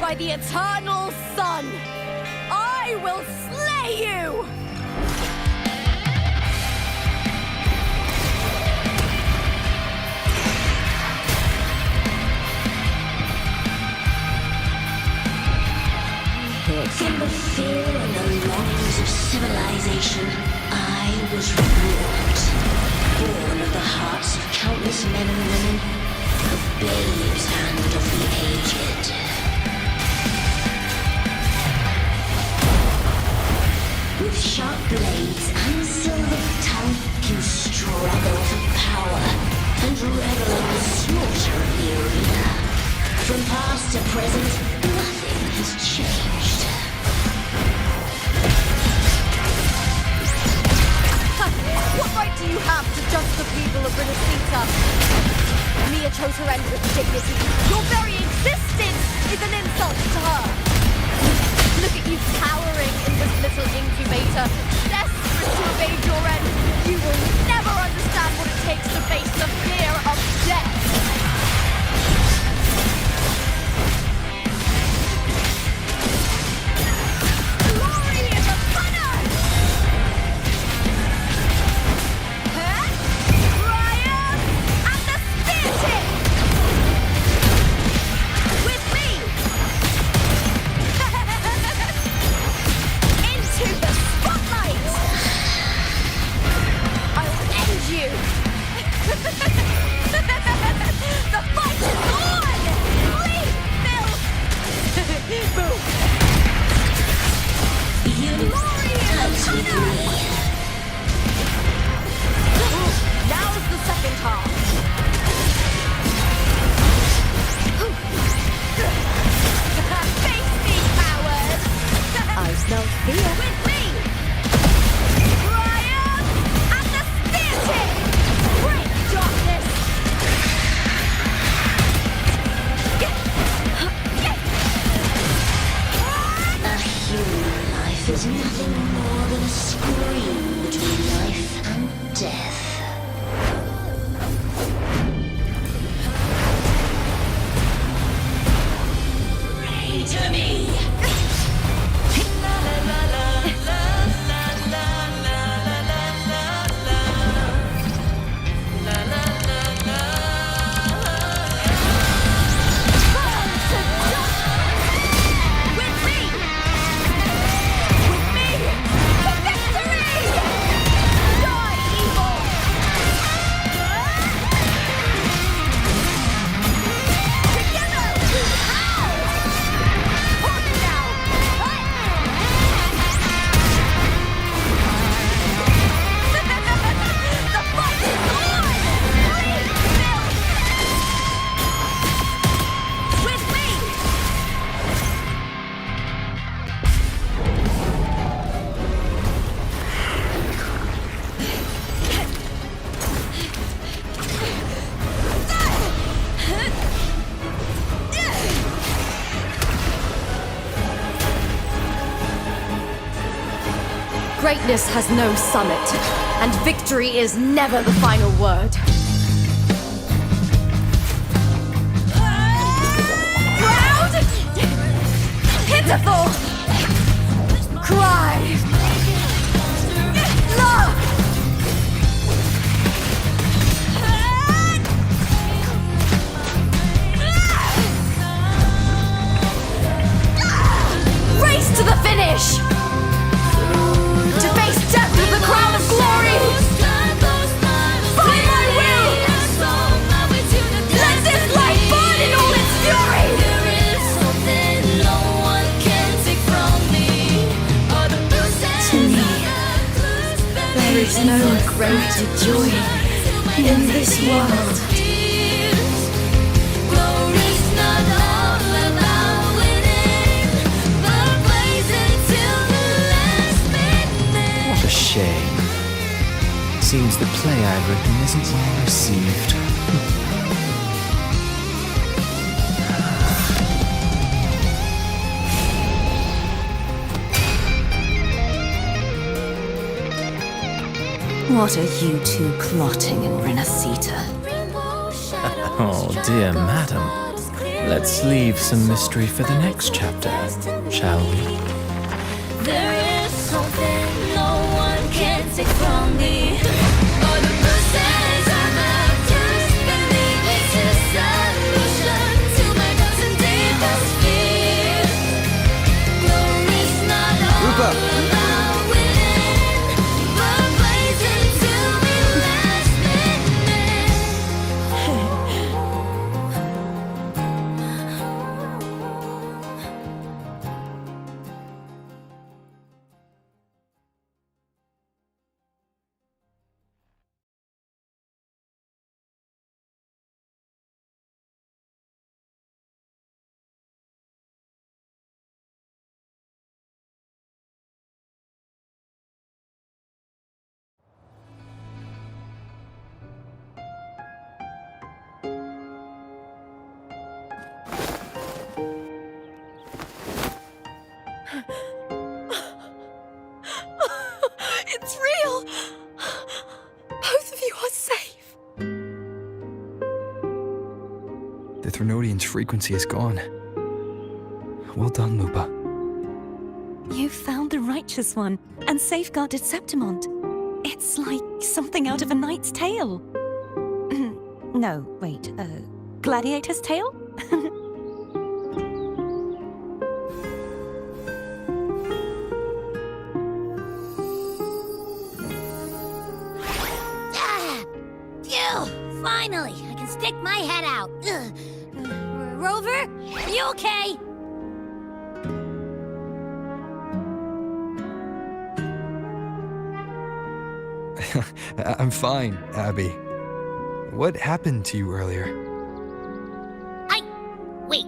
By the eternal sun, I will slay you! From the fear and the longings of civilization, I was reborn. Born of the hearts of countless men and women, of babes and of the aged. With sharp blades and silver tongue, you struggle for power and revel in the slaughter of the arena. From past to present, nothing has changed. What right do you have to judge the people of Renacita? Mia chose her end with dignity. Your very existence is an insult to her. Look at you cowering in this little incubator, desperate to evade your end. You will never understand what it takes to face the fear of death. Glory is upon us! Ryan and the spear tip! With me! Into the spotlight! I'll end you! The fight is on! Leave, Bill! Boom! Glory is upon us! Now's the second half. Face me, cowards! I smell fear. With me! Ryan and the spear tip! Break darkness! A human life is nothing more than a scream between life and death. Pray to me! With me! With me! For victory! Die, evil! Together! How? Hold it now! The fight is on! Leave, Bill! With me! Greatness has no summit, and victory is never the final word. Proud! Pitiful! Cry! Love! Race to the finish! To face death with the crown of glory! By my will! Let this light burn in all its fury! There is something no one can take from me. All the bruises is no greater joy in this world. What a shame. Seems the play I've written isn't well received. What are you two plotting in Renacita? Oh, dear madam. Let's leave some mystery for the next chapter, shall we? There is something no one can take from me. All the bruises I've left, just believe it's a solution to my doubts and deepest fears. Glory's not all about winning, but blazing to me last minute. It's real! Both of you are safe. The Threnodian's frequency is gone. Well done, Lupa. You found the righteous one and safeguarded Septimont. It's like something out of a knight's tale. No, wait, gladiator's tale? Phew! Finally, I can stick my head out. Rover, are you okay? I'm fine, Abby. What happened to you earlier? Wait,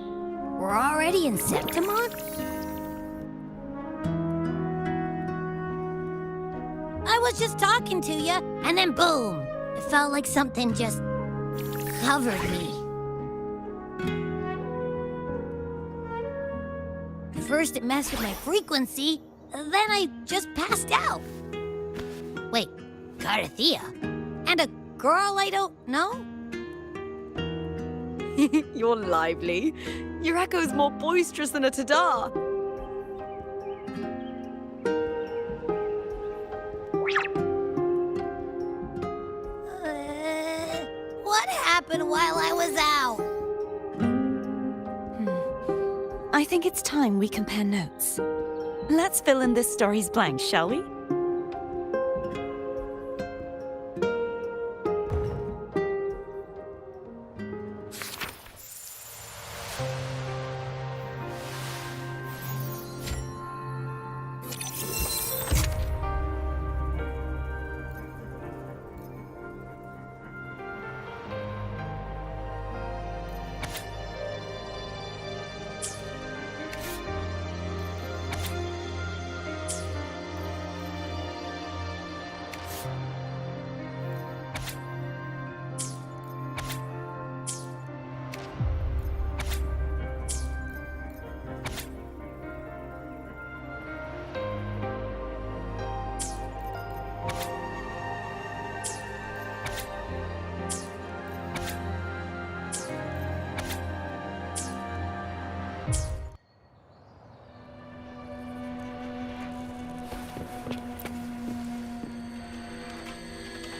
we're already in Septimont? I was just talking to you, and then boom! It felt like something just covered me. First it messed with my frequency, then I just passed out. Wait, Carthea? And a girl I don't know? You're lively. Your echo's more boisterous than a Tadar. What happened while I was out? I think it's time we compare notes. Let's fill in this story's blanks, shall we?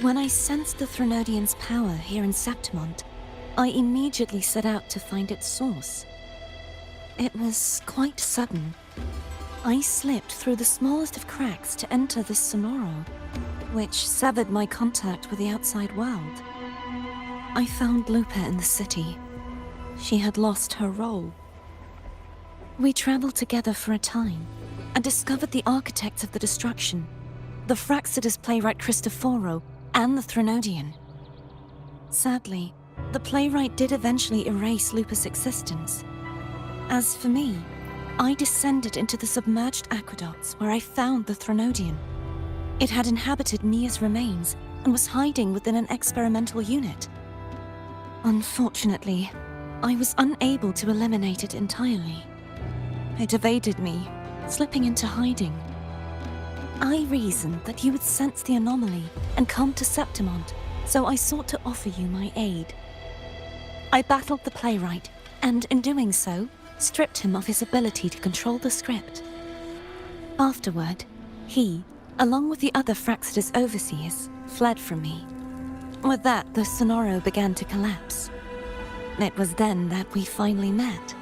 When I sensed the Threnodian's power here in Septimont, I immediately set out to find its source. It was quite sudden. I slipped through the smallest of cracks to enter this sonoro, which severed my contact with the outside world. I found Lupa in the city. She had lost her role. We traveled together for a time and discovered the architects of the destruction, the Fraxidus playwright Christoforo, and the Threnodian. Sadly, the playwright did eventually erase Lupa's existence. As for me, I descended into the submerged aqueducts where I found the Threnodian. It had inhabited Mia's remains and was hiding within an experimental unit. Unfortunately, I was unable to eliminate it entirely. It evaded me, slipping into hiding. I reasoned that you would sense the anomaly and come to Septimont, so I sought to offer you my aid. I battled the playwright, and in doing so, stripped him of his ability to control the script. Afterward, he, along with the other Fraxidus overseers, fled from me. With that, the Sonoro began to collapse. It was then that we finally met.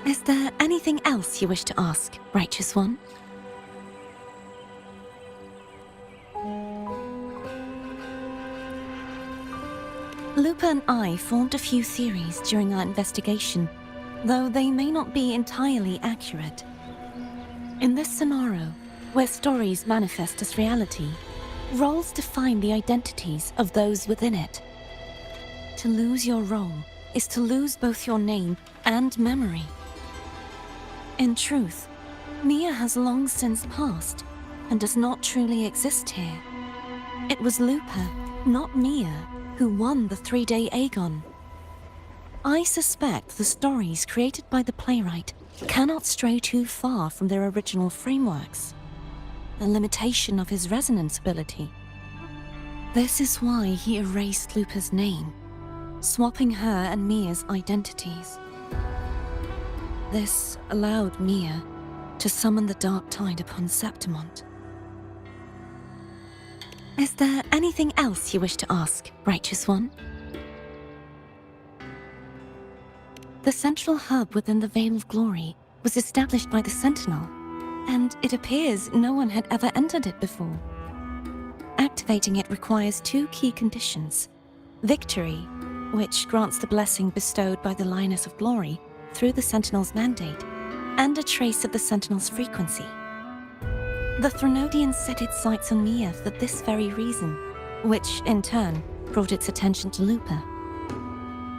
Is there anything else you wish to ask, Righteous One? Lupa and I formed a few theories during our investigation, though they may not be entirely accurate. In this scenario, where stories manifest as reality, roles define the identities of those within it. To lose your role is to lose both your name and memory. In truth, Mia has long since passed and does not truly exist here. It was Lupa, not Mia, who won the 3-day Aegon. I suspect the stories created by the playwright cannot stray too far from their original frameworks, a limitation of his resonance ability. This is why he erased Lupa's name, swapping her and Mia's identities. This allowed Mia to summon the Dark Tide upon Septimont. Is there anything else you wish to ask, Righteous One? The central hub within the Veil of Glory was established by the Sentinel, and it appears no one had ever entered it before. Activating it requires 2 key conditions: victory, which grants the blessing bestowed by the Lioness of Glory through the Sentinel's mandate, and a trace of the Sentinel's frequency. The Threnodian set its sights on Mia for this very reason, which, in turn, brought its attention to Lupa.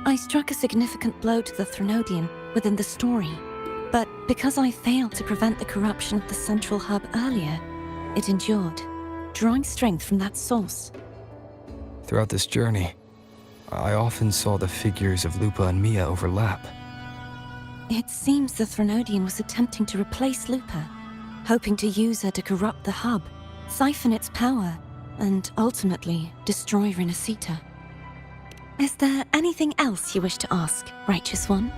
I struck a significant blow to the Threnodian within the story, but because I failed to prevent the corruption of the central hub earlier, it endured, drawing strength from that source. Throughout this journey, I often saw the figures of Lupa and Mia overlap. It seems the Threnodian was attempting to replace Lupa, hoping to use her to corrupt the hub, siphon its power, and ultimately destroy Renacita. Is there anything else you wish to ask, Righteous One?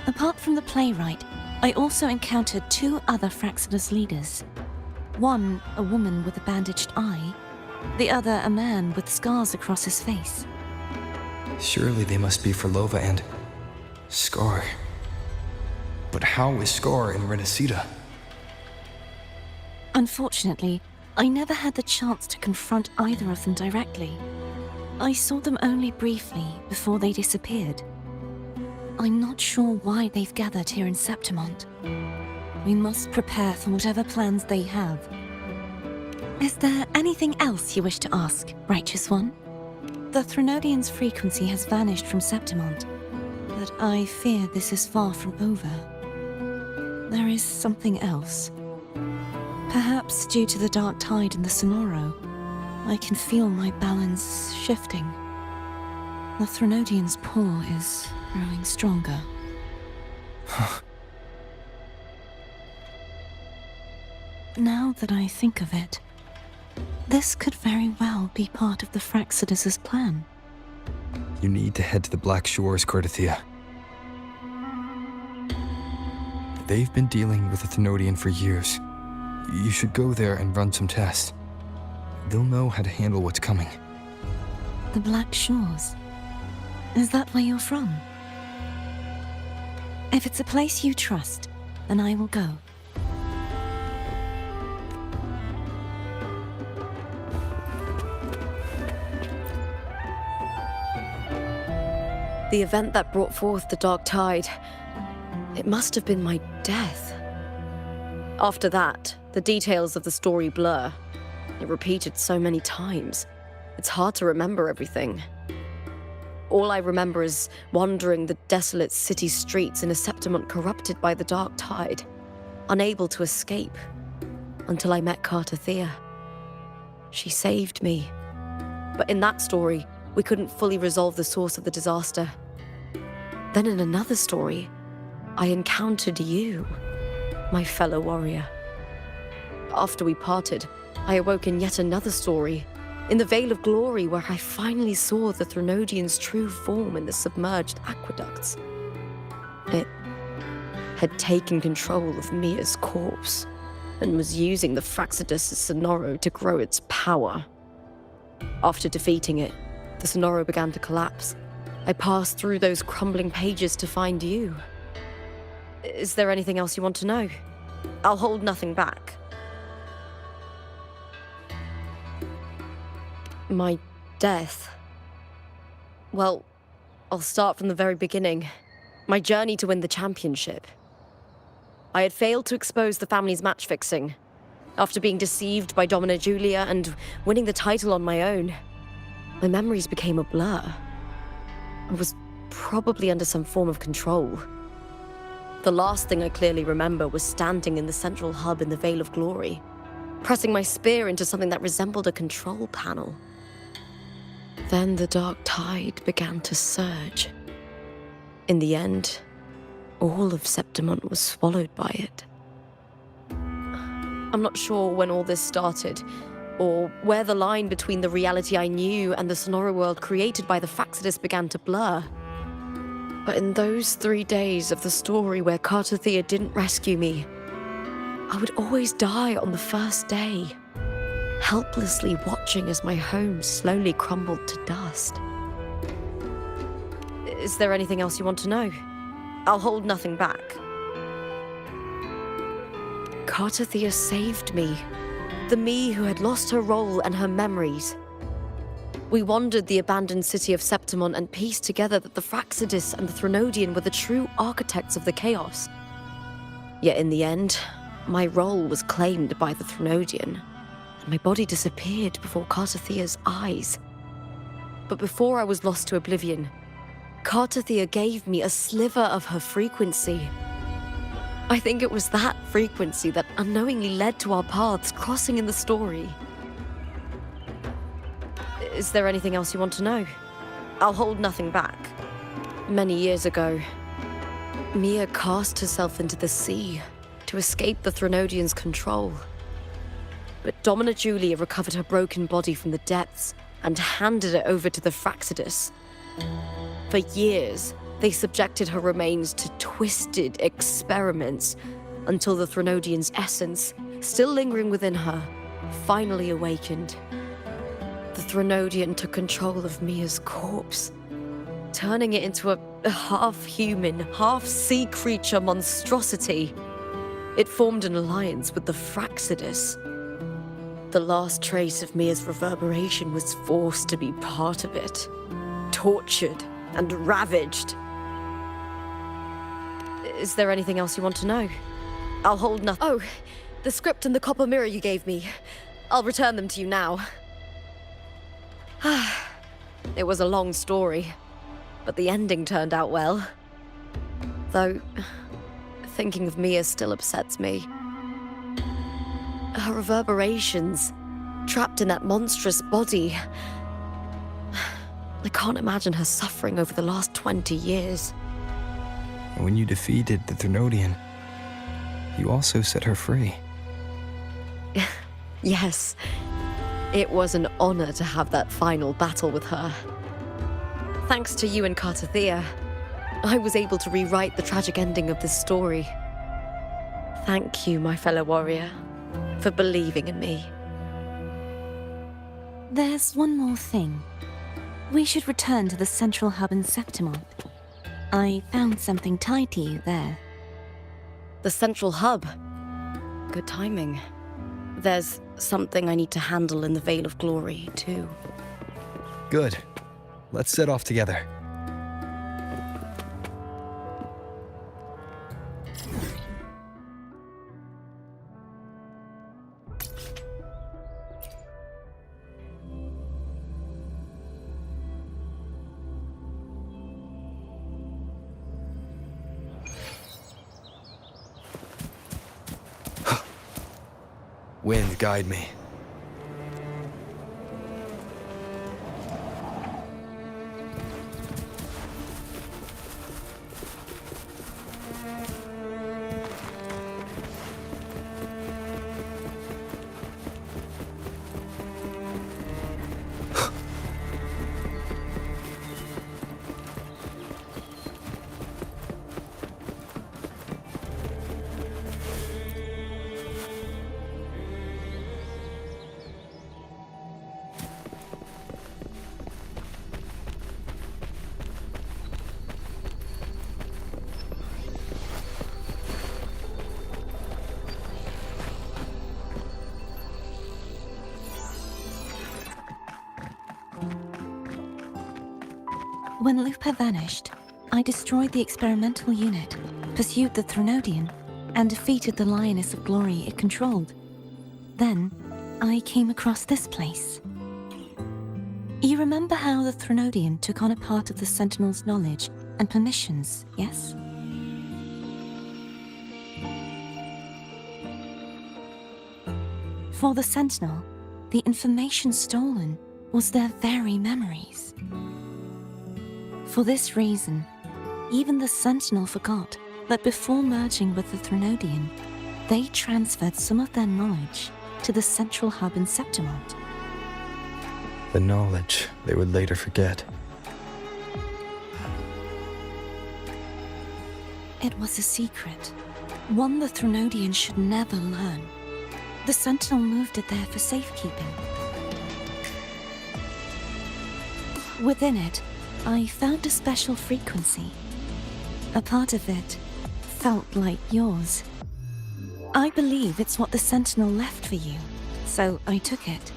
Apart from the playwright, I also encountered 2 other Fraxidus leaders. One, a woman with a bandaged eye, the other a man with scars across his face. Surely they must be Forlova and Scar. But how is Scar in Renacita? Unfortunately, I never had the chance to confront either of them directly. I saw them only briefly before they disappeared. I'm not sure why they've gathered here in Septimont. We must prepare for whatever plans they have. Is there anything else you wish to ask, Righteous One? The Threnodian's frequency has vanished from Septimont, but I fear this is far from over. There is something else. Perhaps due to the Dark Tide in the Sonoro, I can feel my balance shifting. The Threnodian's pull is growing stronger. Now that I think of it, this could very well be part of the Fraxidus' plan. You need to head to the Black Shores, Cordothea. They've been dealing with the Thenodian for years. You should go there and run some tests. They'll know how to handle what's coming. The Black Shores? Is that where you're from? If it's a place you trust, then I will go. The event that brought forth the Dark Tide, it must have been my death. After that, the details of the story blur. It repeated so many times. It's hard to remember everything. All I remember is wandering the desolate city streets in a Septimont corrupted by the dark tide, unable to escape, until I met Carter Thea. She saved me. But in that story, we couldn't fully resolve the source of the disaster. Then in another story, I encountered you, my fellow warrior. After we parted, I awoke in yet another story, in the Veil of Glory, where I finally saw the Threnodian's true form in the submerged aqueducts. It had taken control of Mia's corpse and was using the Fraxidus' Sonoro to grow its power. After defeating it, the Sonoro began to collapse. I passed through those crumbling pages to find you. Is there anything else you want to know? I'll hold nothing back. My death. Well, I'll start from the very beginning. My journey to win the championship. I had failed to expose the family's match fixing. After being deceived by Domina Julia and winning the title on my own, my memories became a blur. I was probably under some form of control. The last thing I clearly remember was standing in the central hub in the Veil of Glory, pressing my spear into something that resembled a control panel. Then the dark tide began to surge. In the end, all of Septimont was swallowed by it. I'm not sure when all this started, or where the line between the reality I knew and the Sonoro world created by the Fraxidus began to blur. But in those 3 days of the story where Carter Thea didn't rescue me, I would always die on the first day, helplessly watching as my home slowly crumbled to dust. Is there anything else you want to know? I'll hold nothing back. Carter Thea saved me. The me who had lost her role and her memories. We wandered the abandoned city of Septimont and pieced together that the Fraxidus and the Threnodian were the true architects of the chaos. Yet in the end, my role was claimed by the Threnodian, and my body disappeared before Carter Thea's eyes. But before I was lost to oblivion, Carter Thea gave me a sliver of her frequency. I think it was that frequency that unknowingly led to our paths crossing in the story. Is there anything else you want to know? I'll hold nothing back. Many years ago, Mia cast herself into the sea to escape the Threnodian's control. But Domina Julia recovered her broken body from the depths and handed it over to the Fraxidus. For years, they subjected her remains to twisted experiments until the Threnodian's essence, still lingering within her, finally awakened. The Threnodian took control of Mia's corpse, turning it into a half-human, half-sea creature monstrosity. It formed an alliance with the Fraxidus. The last trace of Mia's reverberation was forced to be part of it, tortured and ravaged. Is there anything else you want to know? I'll hold nothing. Oh, the script and the copper mirror you gave me. I'll return them to you now. It was a long story, but the ending turned out well. Though, thinking of Mia still upsets me. Her reverberations, trapped in that monstrous body. I can't imagine her suffering over the last 20 years. When you defeated the Threnodian, you also set her free. Yes. It was an honor to have that final battle with her. Thanks to you and Carter Thea, I was able to rewrite the tragic ending of this story. Thank you, my fellow warrior, for believing in me. There's one more thing. We should return to the central hub in Septimont. I found something tied to you there. The central hub? Good timing. There's something I need to handle in the Veil of Glory, too. Good. Let's set off together. wind guide me. When Lupa vanished, I destroyed the experimental unit, pursued the Threnodian, and defeated the Lioness of Glory it controlled. Then, I came across this place. You remember how the Threnodian took on a part of the Sentinel's knowledge and permissions, yes? For the Sentinel, the information stolen was their very memories. For this reason, even the Sentinel forgot that before merging with the Threnodian, they transferred some of their knowledge to the central hub in Septimont. The knowledge they would later forget. It was a secret, one the Threnodian should never learn. The Sentinel moved it there for safekeeping. Within it, I found a special frequency. A part of it felt like yours. I believe it's what the Sentinel left for you, so I took it.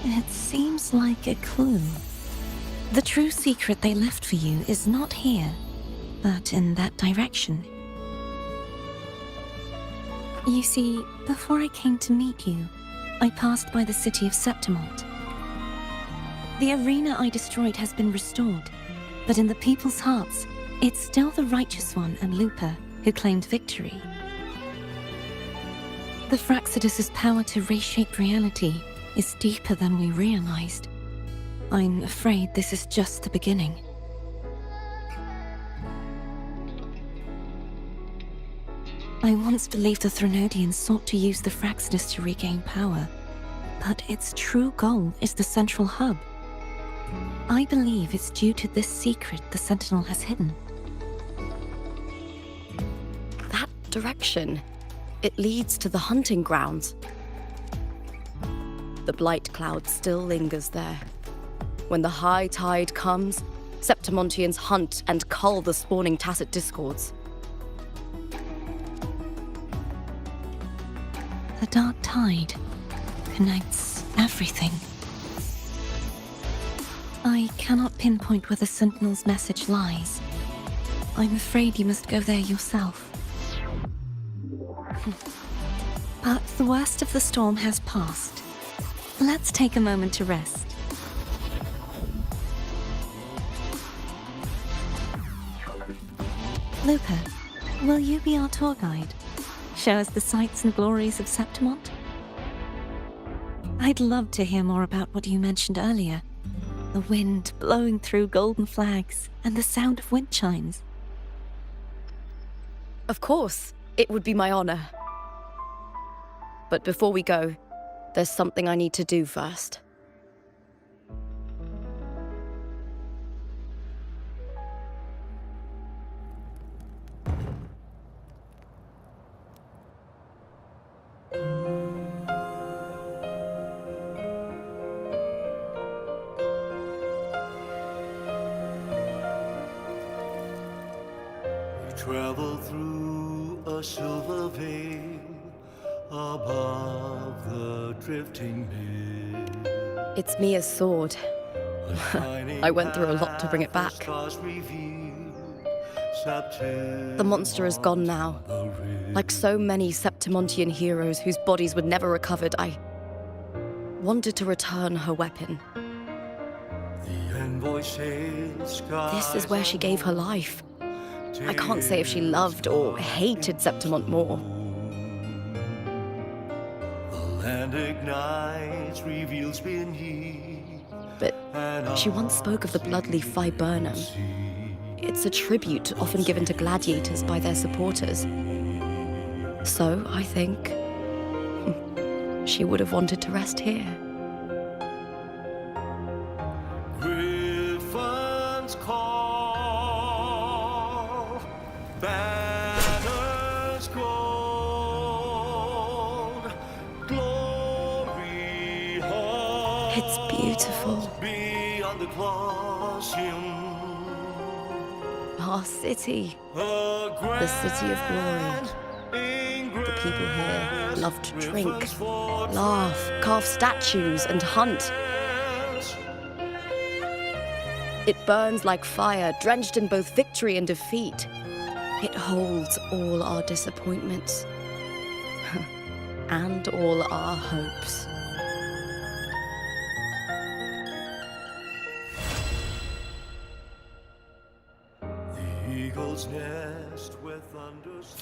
It seems like a clue. The true secret they left for you is not here, but in that direction. You see, before I came to meet you, I passed by the city of Septimont. The arena I destroyed has been restored, but in the people's hearts, it's still the Righteous One and Lupa who claimed victory. The Fraxidus' power to reshape reality is deeper than we realized. I'm afraid this is just the beginning. I once believed the Threnodians sought to use the Fraxidus to regain power, but its true goal is the central hub. I believe it's due to this secret the Sentinel has hidden. That direction, it leads to the hunting grounds. The blight cloud still lingers there. When the high tide comes, Septimontians hunt and cull the spawning Tacit Discords. The dark tide connects everything. I cannot pinpoint where the Sentinel's message lies. I'm afraid you must go there yourself. But the worst of the storm has passed. Let's take a moment to rest. Lupa, will you be our tour guide? Show us the sights and glories of Septimont? I'd love to hear more about what you mentioned earlier. The wind blowing through golden flags and the sound of wind chimes. Of course, it would be my honor. But before we go, there's something I need to do first. Travel through a silver veil above the drifting mist. It's Mia's sword. I went through a lot to bring it back. The monster is gone now. Like so many Septimontian heroes whose bodies were never recovered, I wanted to return her weapon. This is where she gave her life. I can't say if she loved or hated Septimont more. The land ignites, reveals beneath. But she once spoke of the bloodleaf viburnum. It's a tribute often given to gladiators by their supporters. So, I think she would have wanted to rest here. Griffins call, banners gold, glory hall. It's beautiful. Beyond the Colosseum, Our city. The city of glory. The people here love to drink, laugh, carve statues, and hunt. It burns like fire, drenched in both victory and defeat. It holds all our disappointments and all our hopes. the eagle's nest where thunders.